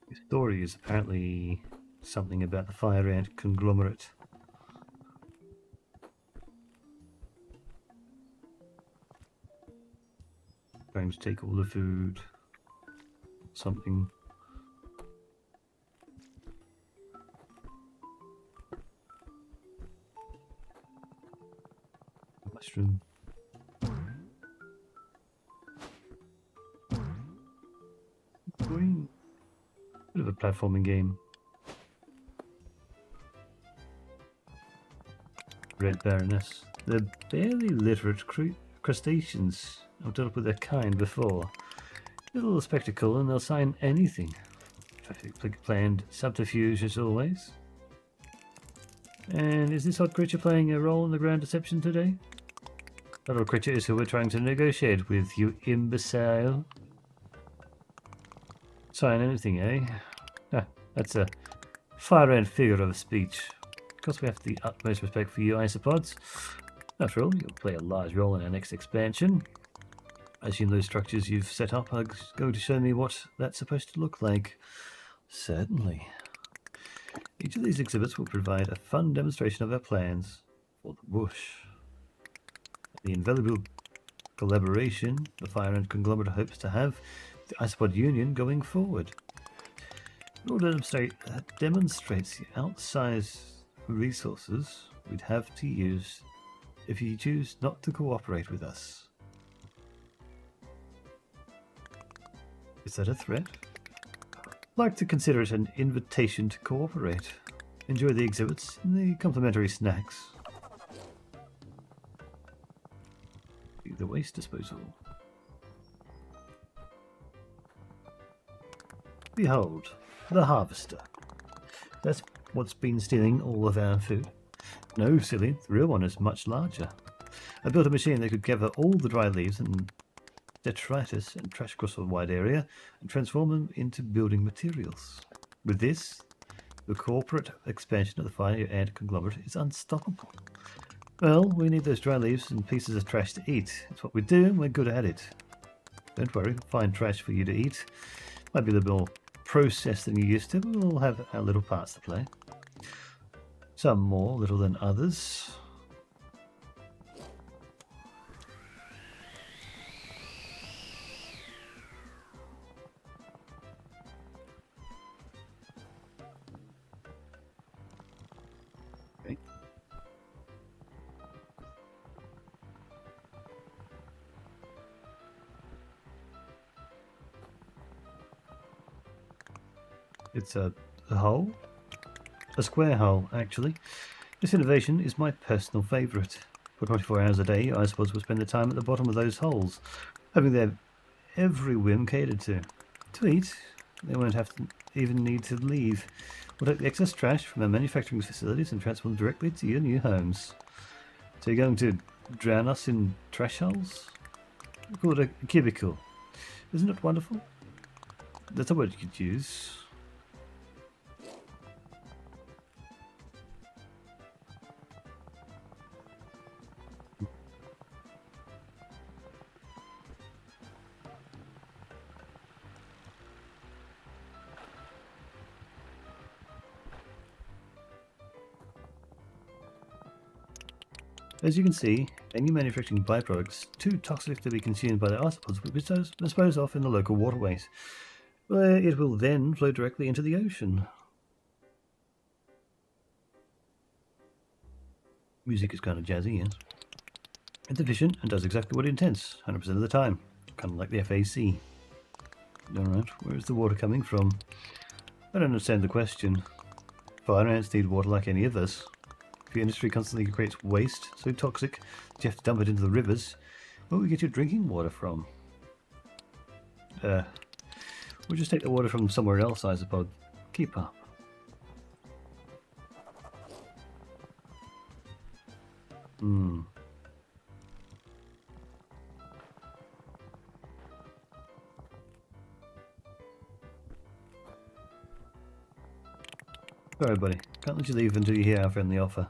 The story is apparently something about the fire ant conglomerate. Trying to take all the food. Something. Mushroom. Green. Bit of a platforming game. Red Baroness. They're barely literate crustaceans. I've dealt with their kind before. Little spectacle and they'll sign anything. Perfectly planned subterfuge as always. And is this odd creature playing a role in the grand deception today? That odd creature is who we're trying to negotiate with, you imbecile. Sign anything, eh? Ah, that's a fire-end figure of speech. Of course we have the utmost respect for you isopods. After all, you'll play a large role in our next expansion. I assume those structures you've set up are going to show me what that's supposed to look like. Certainly. Each of these exhibits will provide a fun demonstration of our plans for the bush. The invaluable collaboration the Fire and Conglomerate hopes to have with the Isopod Union going forward. It will demonstrates the outsized resources we'd have to use if you choose not to cooperate with us. Is that a threat? I'd like to consider it an invitation to cooperate. Enjoy the exhibits and the complimentary snacks. The waste disposal. Behold, the harvester. That's what's been stealing all of our food. No, silly, the real one is much larger. I built a machine that could gather all the dry leaves and detritus and trash across a wide area and transform them into building materials. With this, the corporate expansion of the Fire Ant Conglomerate is unstoppable. Well, we need those dry leaves and pieces of trash to eat. It's what we do and we're good at it. Don't worry, we'll find trash for you to eat. Might be a little more processed than you used to, but we'll have our little parts to play. Some more little than others. Okay. It's a hole? A square hole, actually. This innovation is my personal favourite. For 24 hours a day, isopods will spend their time at the bottom of those holes, having their every whim catered to. to eat. They won't have to even need to leave. We'll take the excess trash from our manufacturing facilities and transport them directly to your new homes. So you're going to drown us in trash holes? We call it a cubicle. Isn't it wonderful? That's a word you could use. As you can see, any manufacturing byproducts too toxic to be consumed by the arthropods will be disposed of in the local waterways, where it will then flow directly into the ocean. Music is kind of jazzy, yes. It's efficient and does exactly what it intends, 100% of the time. Kind of like the FAC. Alright, where is the water coming from? I don't understand the question. Fire ants need water like any of us. If your industry constantly creates waste so toxic that you have to dump it into the rivers, where will we get your drinking water from? We'll just take the water from somewhere else, I suppose. Keep up. Sorry, buddy. Can't let you leave until you hear our friendly offer.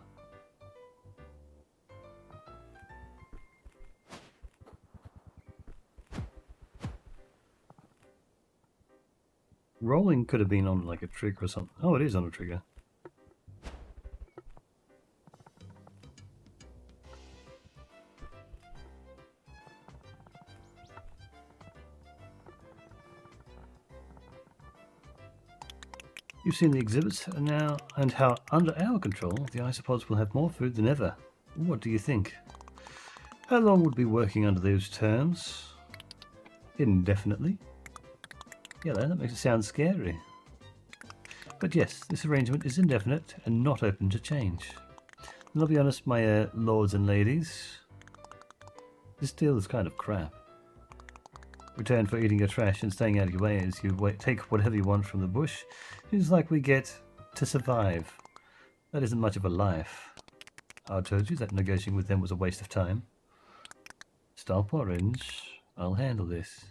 Rolling could have been on like a trigger or something. Oh, it is on a trigger. You've seen the exhibits now and how under our control the isopods will have more food than ever. What do you think? How long would be working under those terms? Indefinitely? Yeah, that makes it sound scary. But yes, this arrangement is indefinite and not open to change. And I'll be honest, my lords and ladies, this deal is kind of crap. Return for eating your trash and staying out of your way as you take whatever you want from the bush is like we get to survive. That isn't much of a life. I told you that negotiating with them was a waste of time. Stop, Orange. I'll handle this.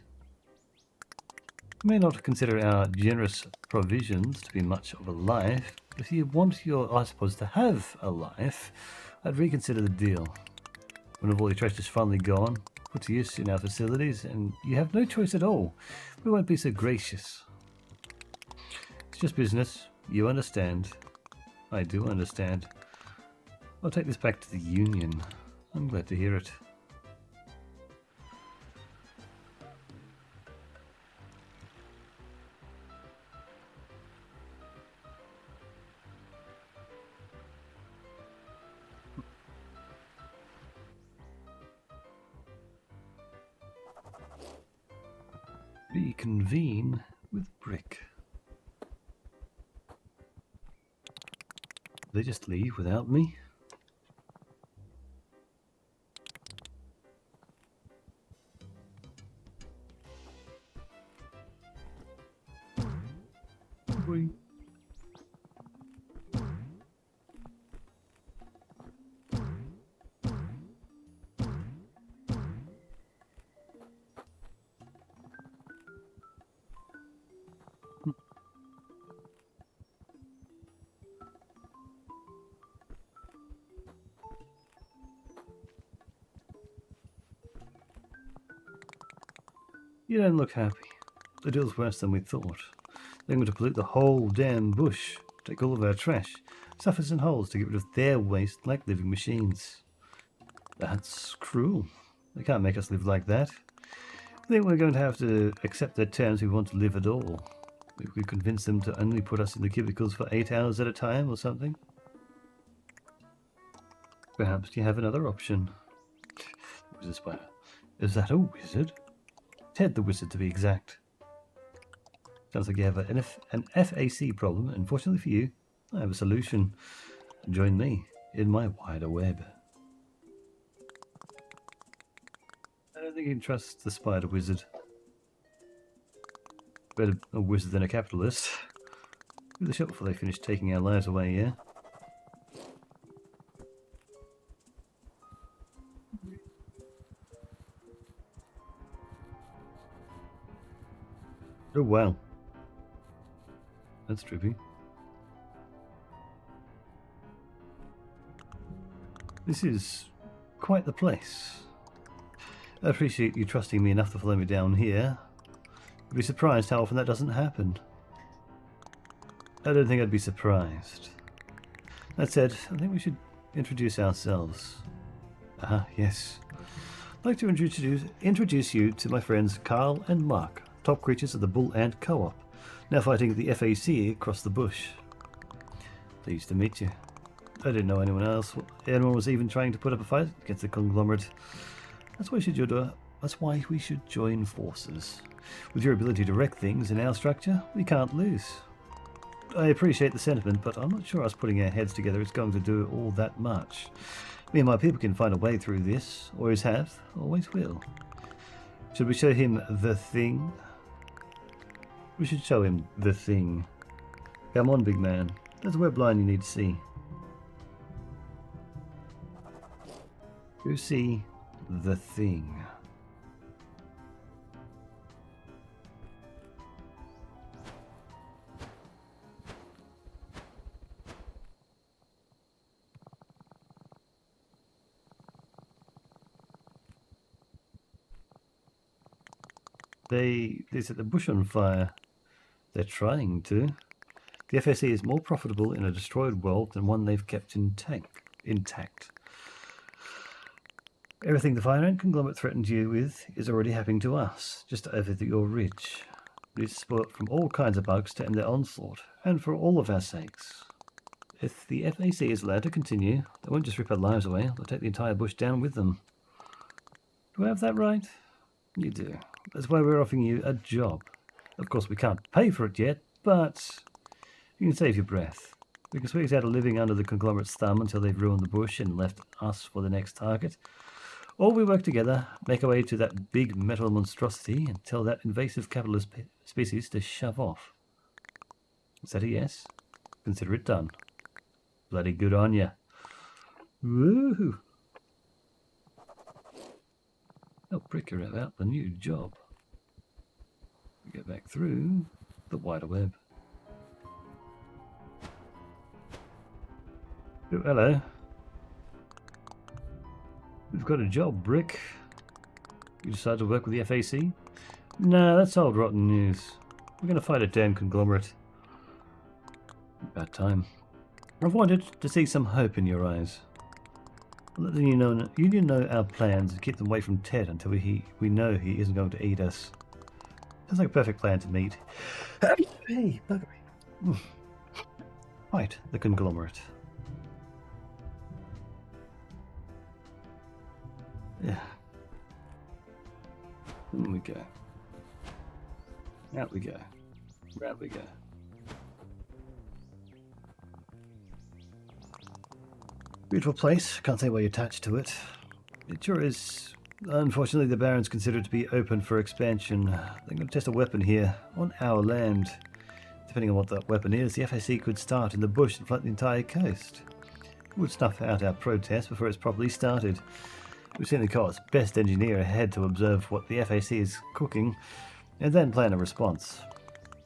You may not consider our generous provisions to be much of a life, but if you want your isopods to have a life, I'd reconsider the deal. When all your trash is finally gone, put to use in our facilities, and you have no choice at all, we won't be so gracious. It's just business. You understand. I do understand. I'll take this back to the Union. I'm glad to hear it. Reconvene with Brick. They just leave without me? Boy. You don't look happy. The deal's worse than we thought. They're going to pollute the whole damn bush, take all of our trash, stuff us in holes to get rid of their waste like living machines. That's cruel. They can't make us live like that. I think we're going to have to accept their terms if we want to live at all. If we convince them to only put us in the cubicles for 8 hours at a time or something. Perhaps you have another option. Wizard Spider. Is that a wizard? Ted the Wizard, to be exact. Sounds like you have an FAC problem. Unfortunately for you, I have a solution. Join me in my wider web. I don't think you can trust the Spider Wizard. better a wizard than a capitalist. Give it a shot before they finish taking our lives away, yeah? Oh wow. That's trippy. This is quite the place. I appreciate you trusting me enough to follow me down here. You'd be surprised how often that doesn't happen. I don't think I'd be surprised. That said, I think we should introduce ourselves. Yes. I'd like to introduce you to my friends Carl and Mark, top creatures of the Bull Ant Co-op, now fighting the FAC across the bush. Pleased to meet you. I didn't know anyone was even trying to put up a fight against the conglomerate. That's why we should join forces. With your ability to wreck things in our structure, we can't lose. I appreciate the sentiment, but I'm not sure us putting our heads together is going to do all that much. Me and my people can find a way through this. Always have, always will. Should we show him the thing? We should show him the thing. Come on, big man. There's a web line you need to see. Go see the thing. They set the bush on fire. They're trying to. The FSE is more profitable in a destroyed world than one they've kept intact. Everything the Fire Ant conglomerate threatened you with is already happening to us, just over your ridge. We need support from all kinds of bugs to end their onslaught, and for all of our sakes. If the FAC is allowed to continue, they won't just rip our lives away, they'll take the entire bush down with them. Do I have that right? You do. That's why we're offering you a job. Of course, we can't pay for it yet, but you can save your breath. We can squeeze out a living under the conglomerate's thumb until they've ruined the bush and left us for the next target. Or we work together, make our way to that big metal monstrosity and tell that invasive capitalist species to shove off. Is that a yes? Consider it done. Bloody good on ya. Woohoo! I'll prick her about the new job. We get back through the wider web. Oh, hello. We've got a job, Brick. You decided to work with the FAC? Nah, that's old rotten news. We're going to fight a damn conglomerate. About time. I've wanted to see some hope in your eyes. Let the Union know our plans and keep them away from Ted until we know he isn't going to eat us. Sounds like a perfect plan to meet. Hey, buggery. Fight the conglomerate. Yeah. In we go. Out we go. Round we go. Beautiful place. Can't say why you're attached to it. It sure is. Unfortunately, the Barrens consider it to be open for expansion. They're going to test a weapon here on our land. Depending on what that weapon is, the FAC could start in the bush and flood the entire coast. It would snuff out our protest before it's properly started. We've seen the court's best engineer ahead to observe what the FAC is cooking and then plan a response.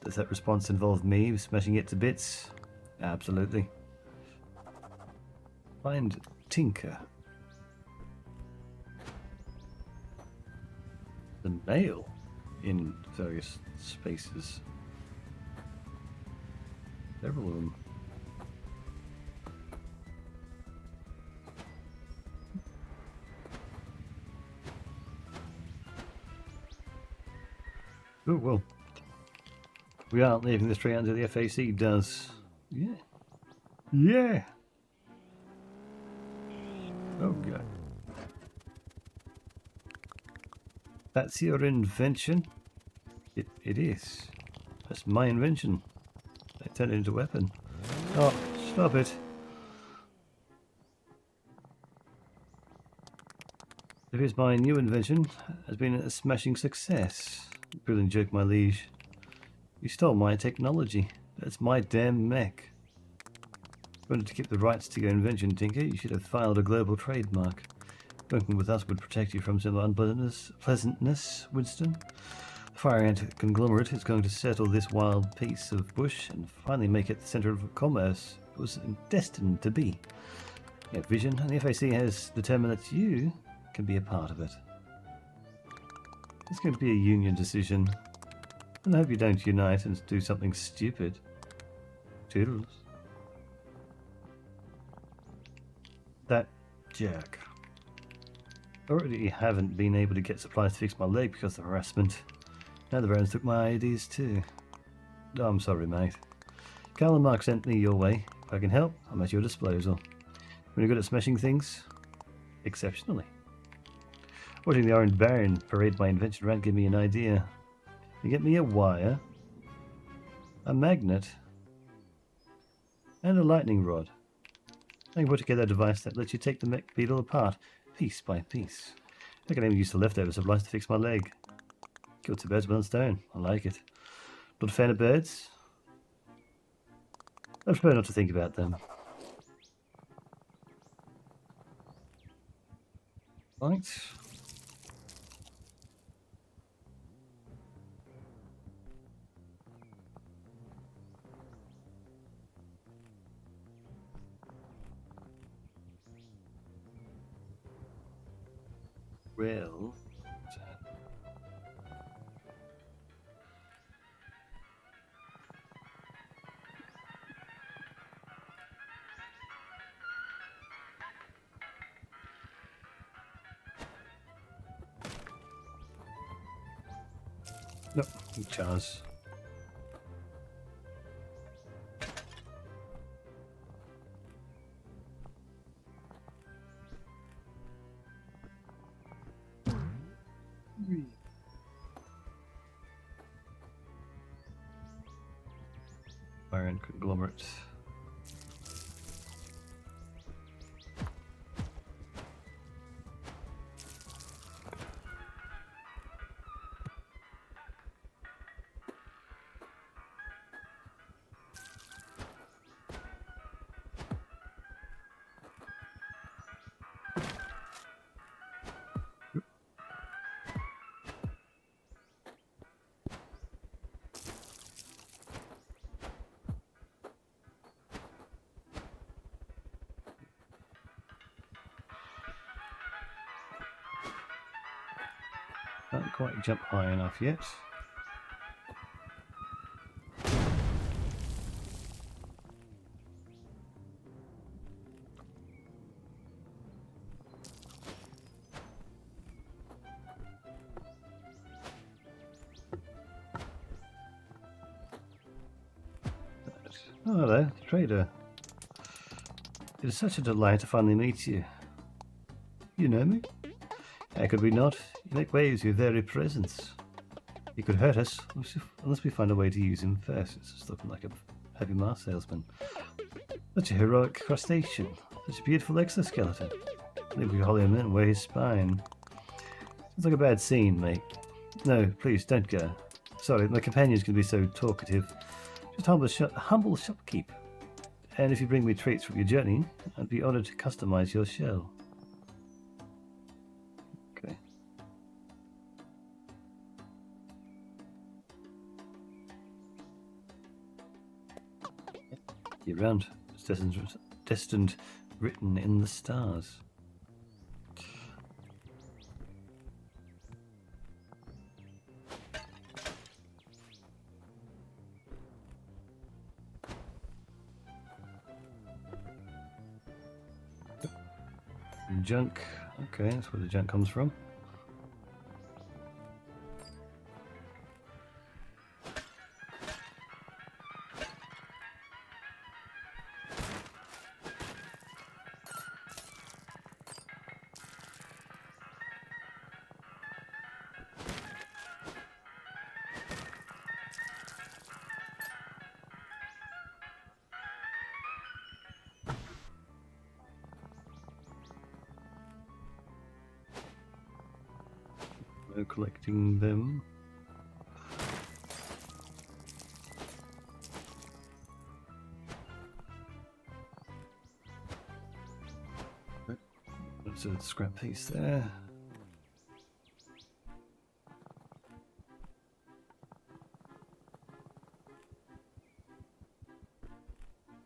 Does that response involve me smashing it to bits? Absolutely. Find Tinker. The mail in various spaces. Several of them. Oh, well. We aren't leaving this tree until the FAC does. Yeah. Yeah! Oh, God. That's your invention? It is. That's my invention. I turned it into a weapon. Oh, stop it. If it's my new invention, has been a smashing success. Brilliant joke, my liege. You stole my technology. That's my damn mech. If you wanted to keep the rights to your invention, Tinker, you should have filed a global trademark. Working with us would protect you from some unpleasantness, Winston. The fire ant conglomerate is going to settle this wild piece of bush and finally make it the centre of commerce it was destined to be. You have vision, and the FAC has determined that you can be a part of it. It's going to be a union decision, and I hope you don't unite and do something stupid. Toodles. That jerk. Already haven't been able to get supplies to fix my leg because of harassment. Now the Barons took my ideas too. Oh, I'm sorry, mate. Carl and Mark sent me your way. If I can help, I'm at your disposal. When you're good at smashing things, exceptionally. Watching the Orange Baron parade my invention around gave me an idea. You get me a wire, a magnet, and a lightning rod. I can put together a device that lets you take the mech beetle apart, piece by piece. I can even use the leftover supplies to fix my leg. Kill two birds with one stone. I like it. Not a fan of birds? I prefer not to think about them. Right. Well... Nope, Chaz. Iron conglomerate. Can't quite jump high enough yet. Oh, hello, trader. It is such a delight to finally meet you. You know me? How could we not? You make waves with your very presence. He could hurt us unless we find a way to use him first. It's just looking like a heavy mask salesman. Such a heroic crustacean. Such a beautiful exoskeleton. I think we could haul him in and wear his spine. Sounds like a bad scene, mate. No, please, don't go. Sorry, my companions can be so talkative. Just humble shopkeep. And if you bring me treats from your journey, I'd be honoured to customize your shell. Okay. You're round. It's destined written in the stars. Junk. Okay, that's where the junk comes from. Collecting them. Just a scrap piece there.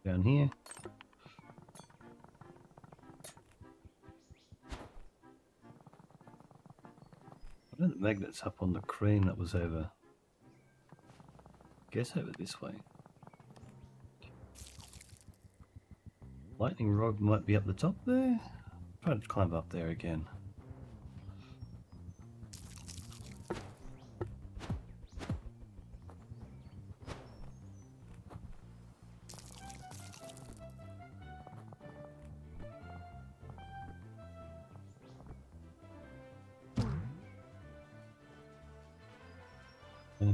Down here. I know the magnet's up on the crane that was over. Guess over this way. Lightning rod might be up the top there. Try to climb up there again. Yeah.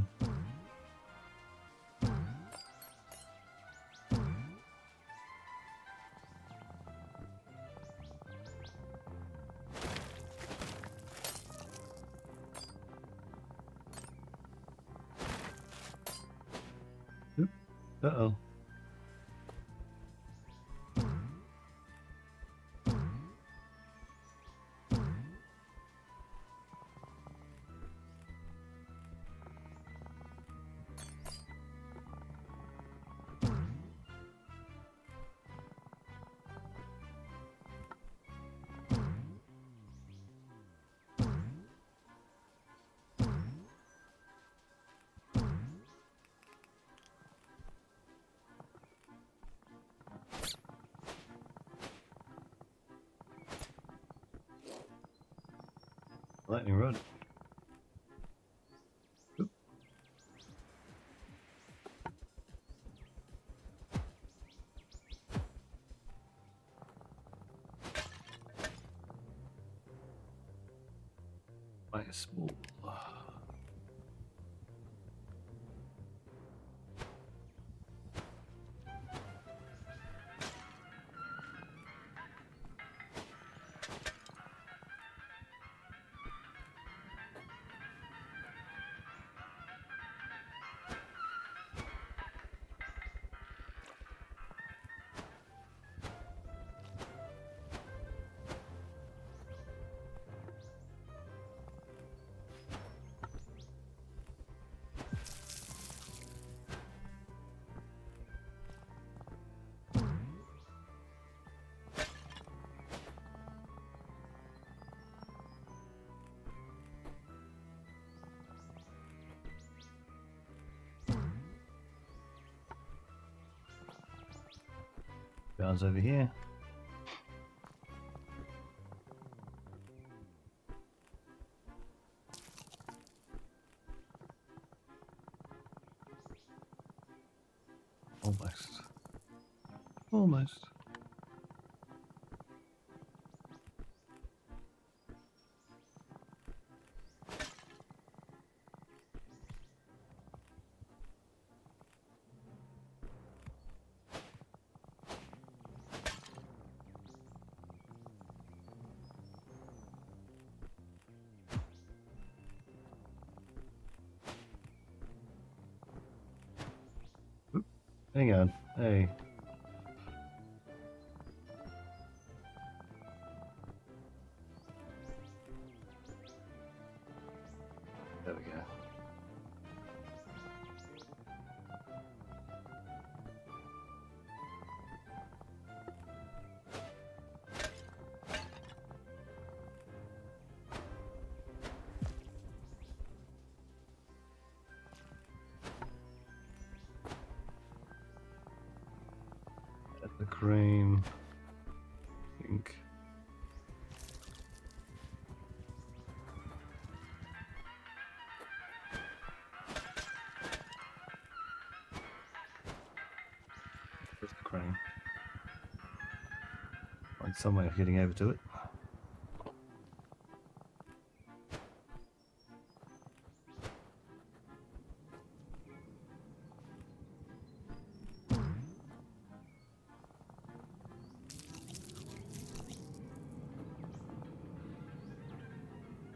Oop. Uh-oh. Lightning rod. Oop. Quite small. Guys over here. Almost. Almost. Oop. Hang on. Hey. There we go. At the crane. I think. There's the crane. Find some way of getting over to it.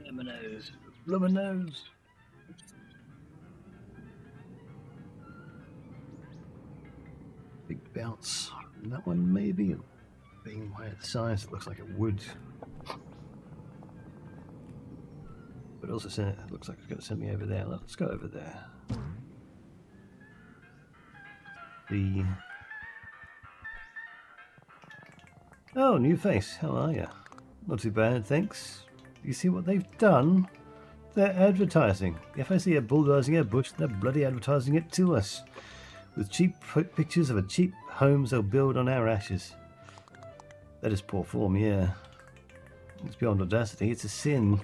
Blooming nose. Blooming nose. Big bounce. And that one maybe, being my size, it looks like it would. But also send, it looks like it's going to send me over there. Let's go over there. Oh, new face. How are you? Not too bad, thanks. You see what they've done? They're advertising. If I see a bulldozing a bush, they're bloody advertising it to us. With cheap pictures of a cheap homes they'll build on our ashes. That is poor form, yeah. It's beyond audacity. It's a sin.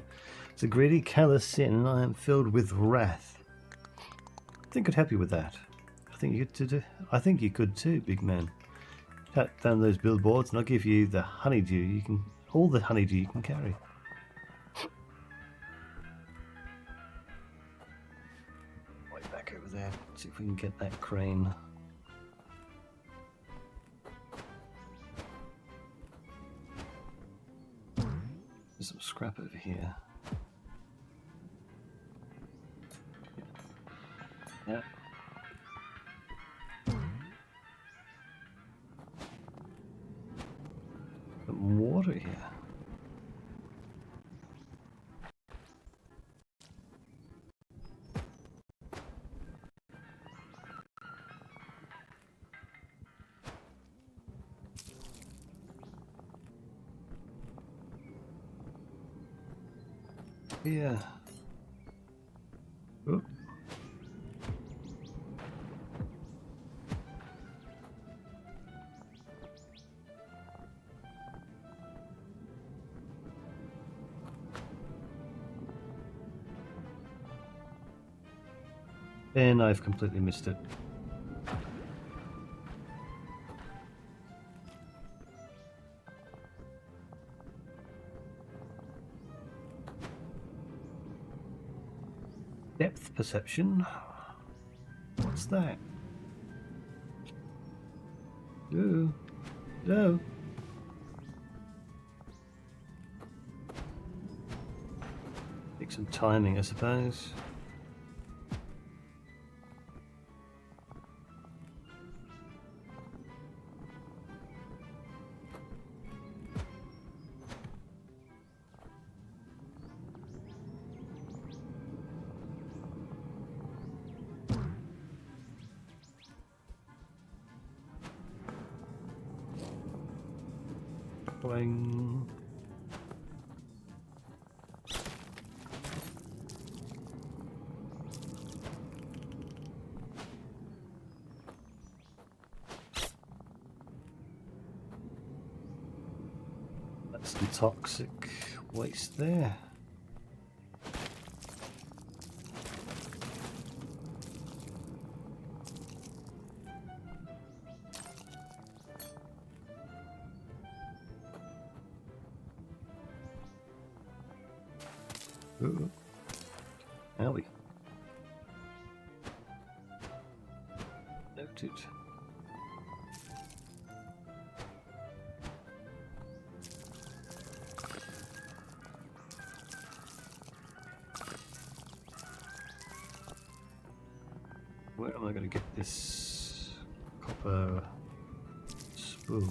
It's a greedy, callous sin, and I am filled with wrath. I think I'd help you with that. I think you could too, big man. Cut down those billboards, and I'll give you the honeydew all the honeydew you can carry. Way back over there. See if we can get that crane. There's some scrap over here. Yeah. Some water here. Yeah. Oop. And I've completely missed it. Depth perception. What's that? No. No. Take some timing, I suppose. Boing. That's some toxic waste there. Ooh. Owie. Noted. Where am I going to get this copper spool?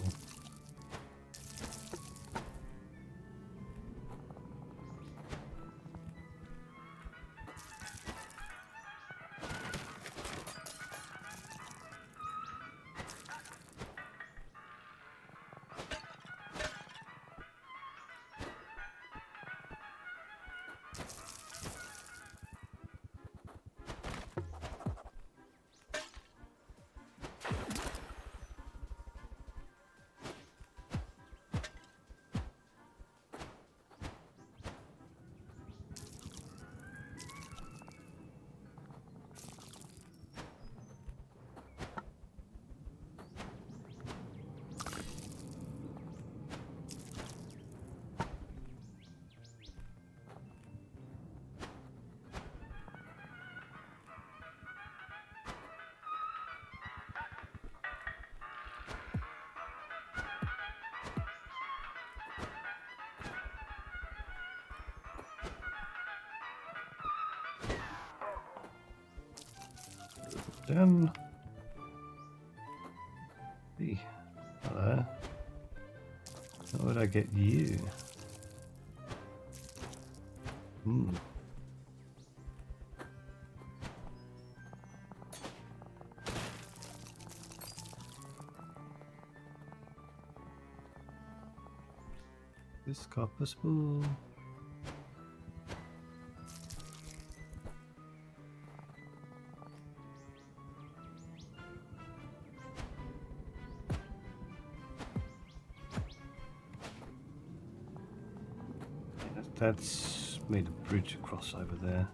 Done. Hey, hello. How would I get you? this copper spool. That's made a bridge across over there.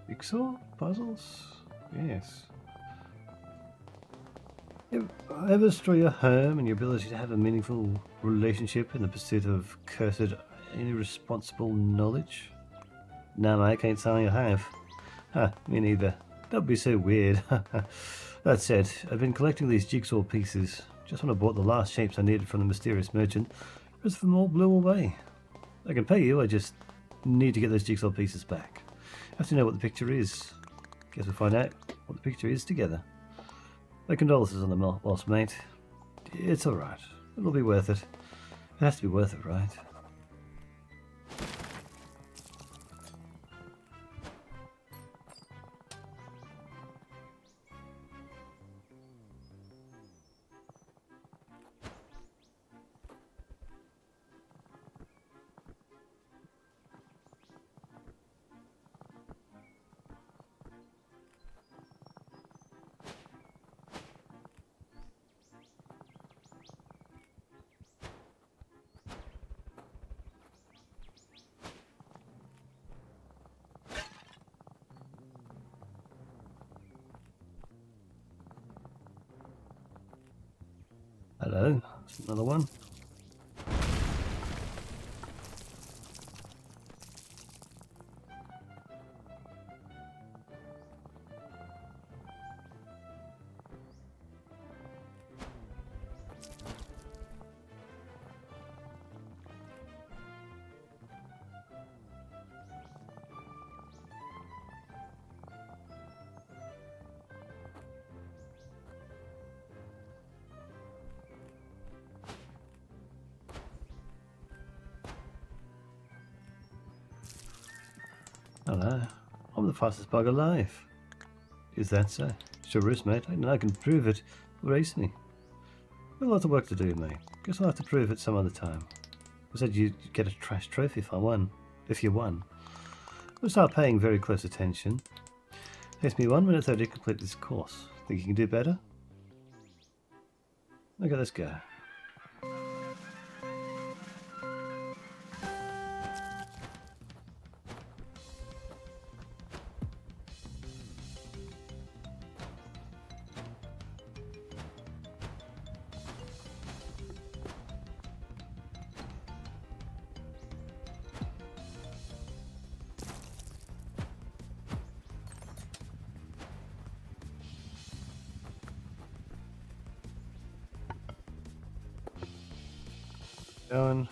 Jigsaw puzzles? Yes. Ever destroy your home and your ability to have a meaningful relationship in the pursuit of cursed, irresponsible knowledge? No, mate, I can't say I have. Huh, me neither. That'd be so weird. That said, I've been collecting these jigsaw pieces. Just when I bought the last shapes I needed from the mysterious merchant, the rest of them all blew away. I can pay you, I just need to get those jigsaw pieces back. I have to know what the picture is. Guess we'll find out what the picture is together. My condolences on the loss, mate. It's alright. It'll be worth it. It has to be worth it, right? Hello, that's another one. Hello, I'm the fastest bug alive. Is that so? Sure is, mate. I can prove it. Race me. Got a lot of work to do, mate. Guess I'll have to prove it some other time. I said you'd get a trash trophy if I won. If you won. I'll start paying very close attention. Takes me 1 minute 30 to complete this course. Think you can do better? Okay, let's go. Going.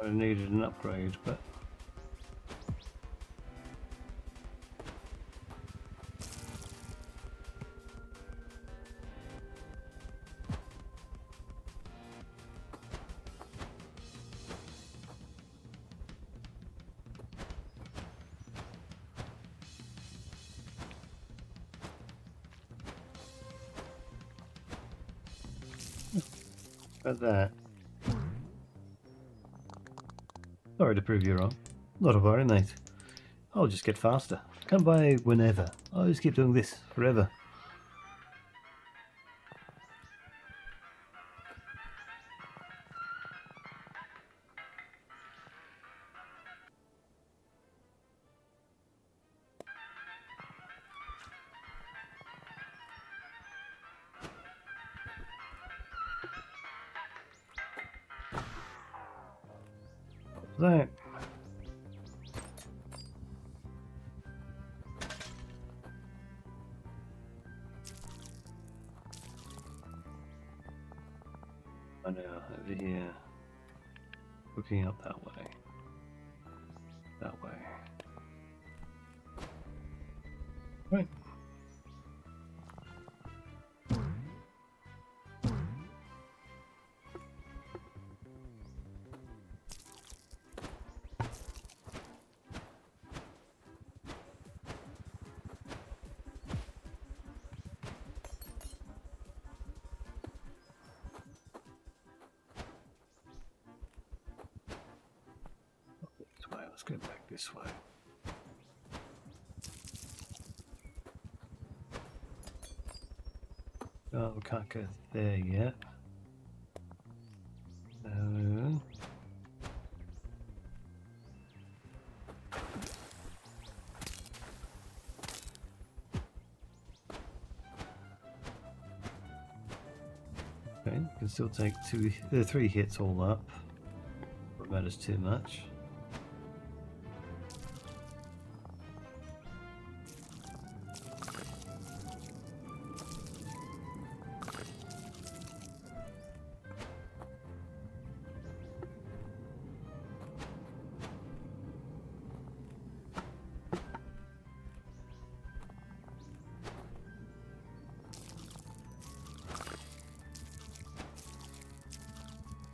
I needed an upgrade, but at that. Sorry to prove you wrong. Not a worry, mate. I'll just get faster. Come by whenever. I'll just keep doing this forever. That. Oh no, over here. Looking up that way. That way. Right. This way, let's go back this way. Oh, we can't go there yet. No. Okay, you can still take 3 hits all up. What matters too much.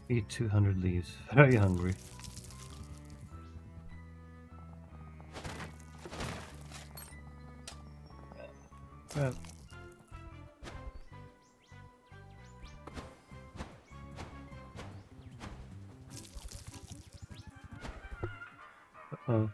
Eat 200 leaves. Very hungry. Grab. Uh-oh.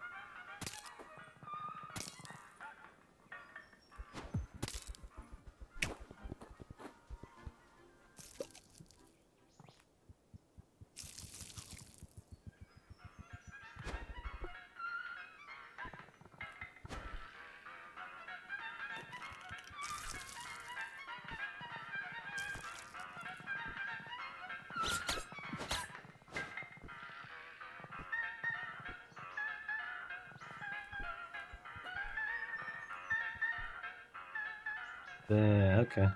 There, okay.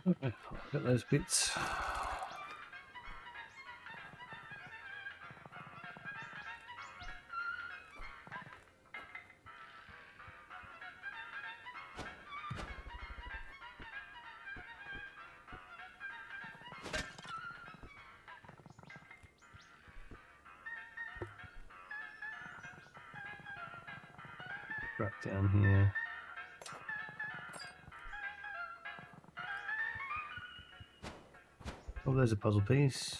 Okay, got those bits. Right down here. Oh, there's a puzzle piece.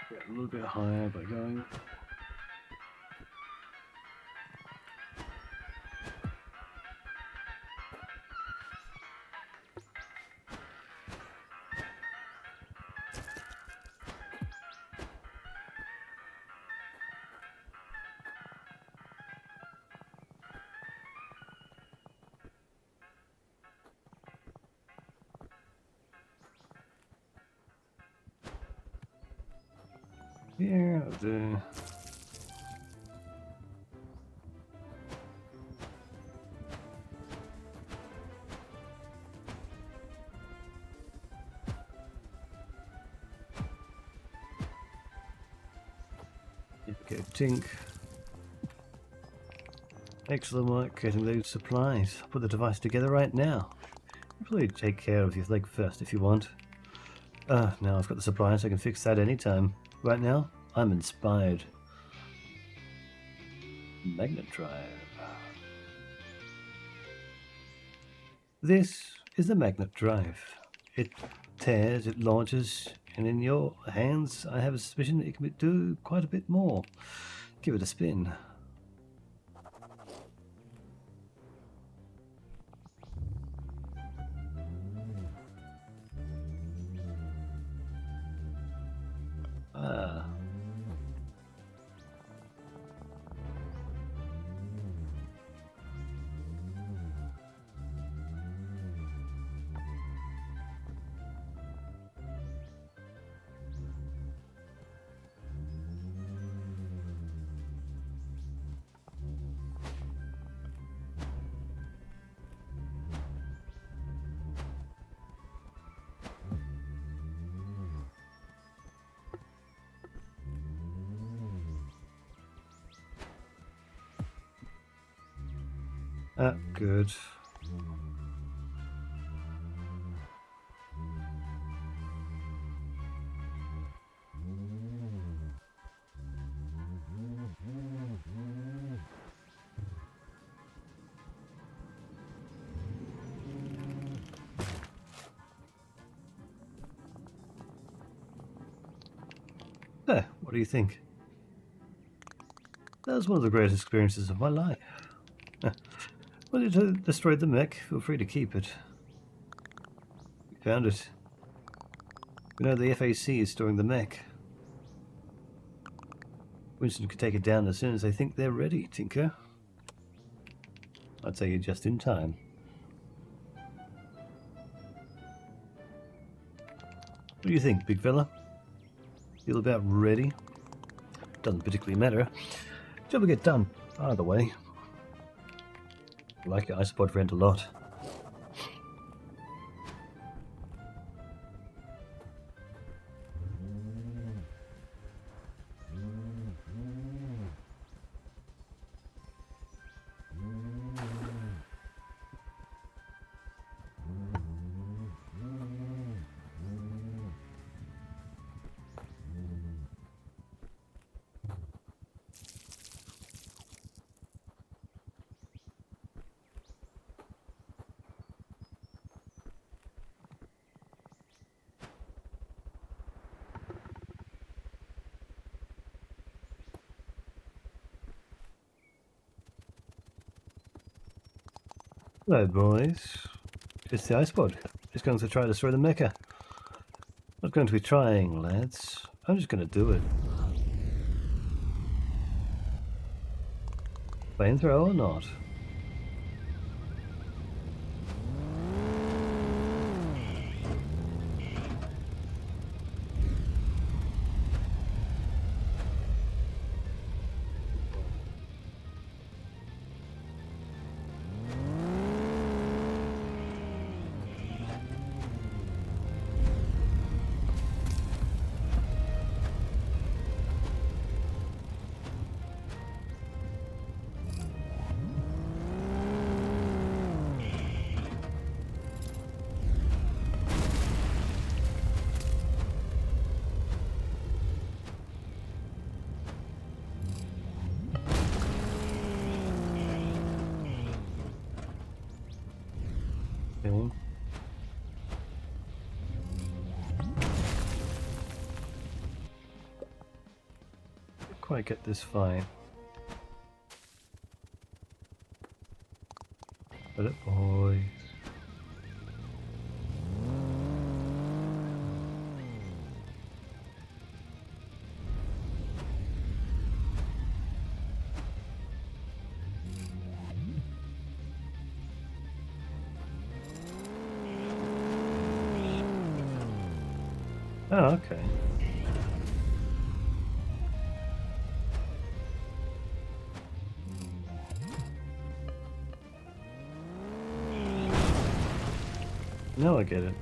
Get a little bit higher by going. Yeah, I'll do. Go tink. Excellent work getting those supplies. I'll put the device together right now. You probably take care of your leg first if you want. Now I've got the supplies, I can fix that anytime. Right now, I'm inspired. Magnet drive. This is the magnet drive. It tears, it launches, and in your hands, I have a suspicion that it can do quite a bit more. Give it a spin. Ah, good. What do you think? That was one of the greatest experiences of my life. Well, you destroyed the mech. Feel free to keep it. We found it. We know the FAC is storing the mech. Winston could take it down as soon as they think they're ready, Tinker. I'd say you're just in time. What do you think, big fella? Feel about ready? Doesn't particularly matter. Job will get done, either way. I like your iSpot friend a lot. Hello, boys. It's the iSpot. Just going to try to destroy the mecha. Not going to be trying, lads. I'm just going to do it. Flamethrower or not? Okay. Didn't quite get this fight. But it, boys. Oh, okay. Now I get it.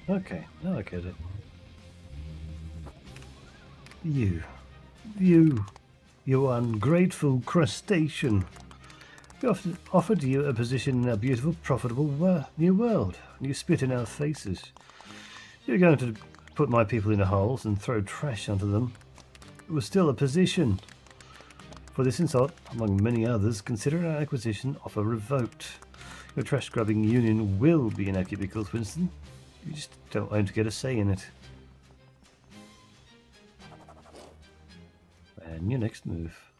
Okay, now I get it. You ungrateful crustacean. We offered you a position in our beautiful, profitable new world, and you spit in our faces. You're going to put my people in holes and throw trash onto them. It was still a position. For this insult, among many others, consider our acquisition offer revoked. Your trash-grubbing union will be in our cubicles, Winston. You just don't aim to get a say in it. And your next move.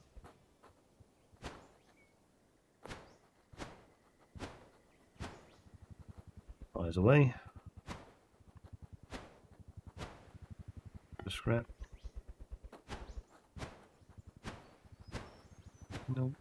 Fires away. The scrap. Nope.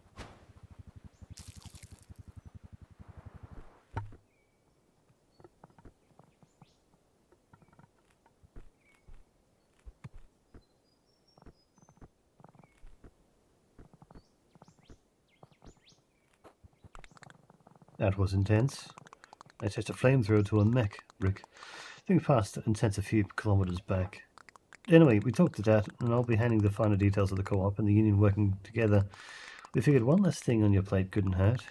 That was intense. I attached a flamethrower to a mech brick. Thing passed and sent a few kilometers back. Anyway, we talked to that, and I'll be handling the finer details of the co-op and the union working together. We figured one less thing on your plate couldn't hurt,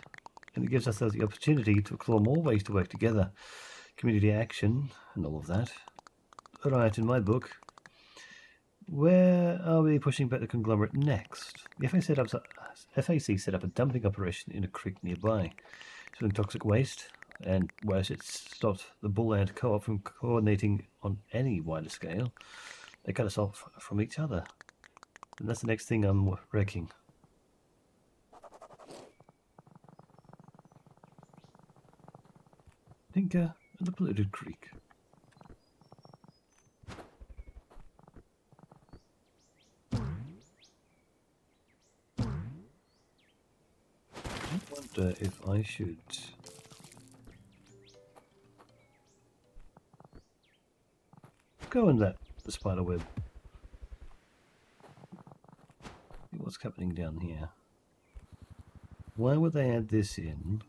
and it gives us the opportunity to explore more ways to work together. Community action, and all of that. Alright, in my book, where are we pushing back the conglomerate next? The FAC set up a dumping operation in a creek nearby, spilling toxic waste, and worse, it stopped the Bull Ant Co-op from coordinating on any wider scale. They cut us off from each other, and that's the next thing I'm wrecking. Tinker and the polluted creek. I wonder if I should go in the spider web. See what's happening down here. Why would they add this in?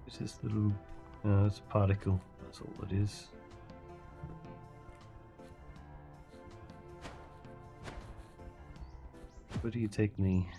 It's this little, it's a particle, that's all it is. Where do you take me?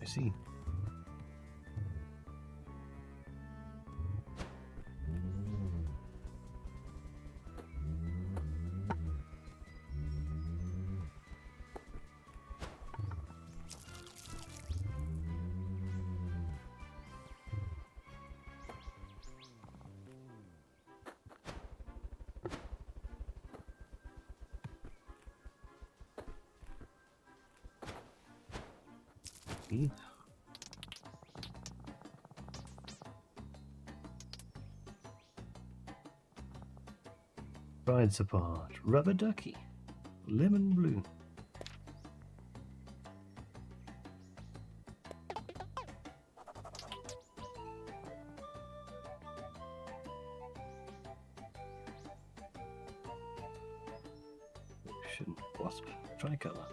I see. See? Rides apart. Rubber ducky. Lemon blue. Ocean wasp. Tricolor.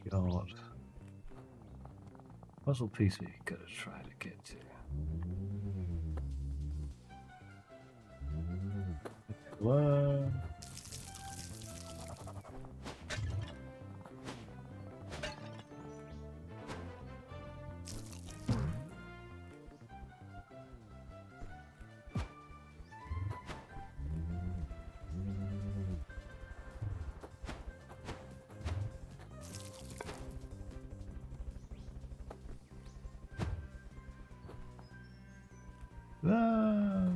God. Puzzle piece we gotta try to get to. What? Ah.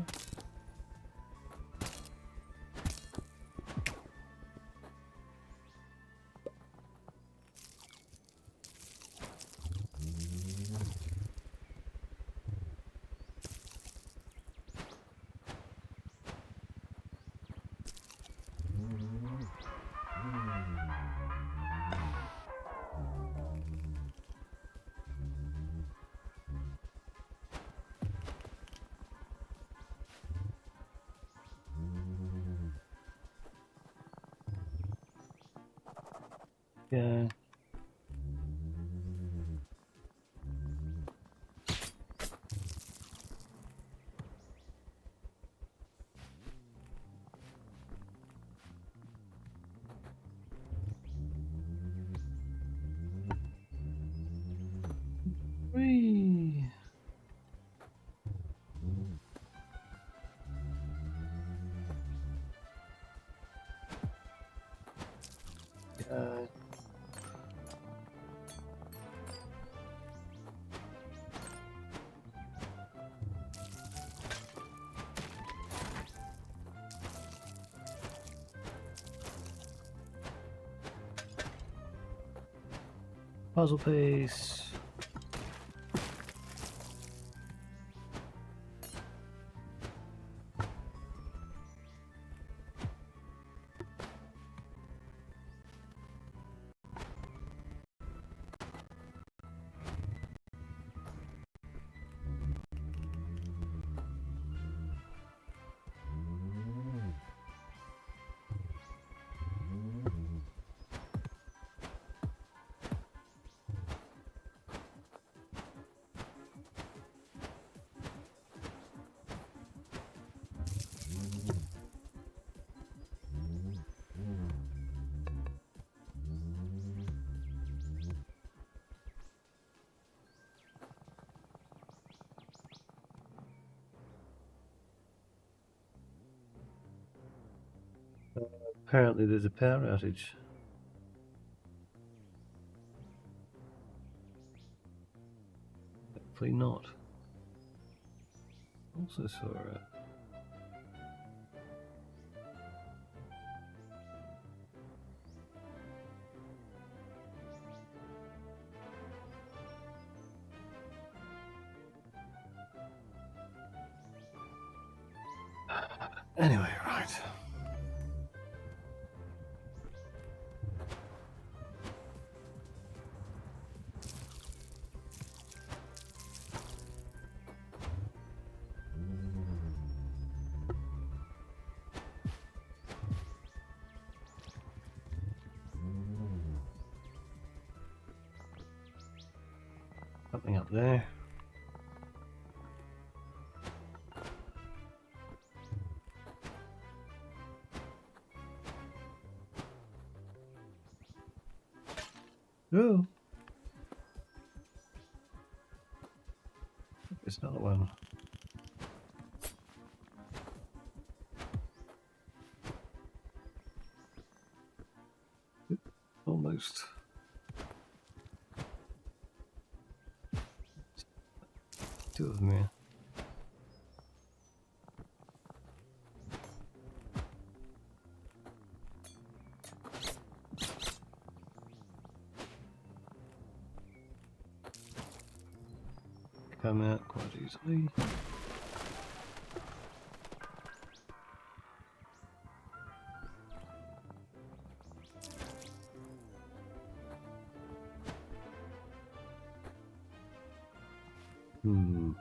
Yeah. Whee! Yeah. Puzzle piece. Apparently there's a power outage. Hopefully not. Also saw it. Anyway, right. Something up there. Oh, it's another one. Almost. Two of them here. Come out quite easily. Hmm.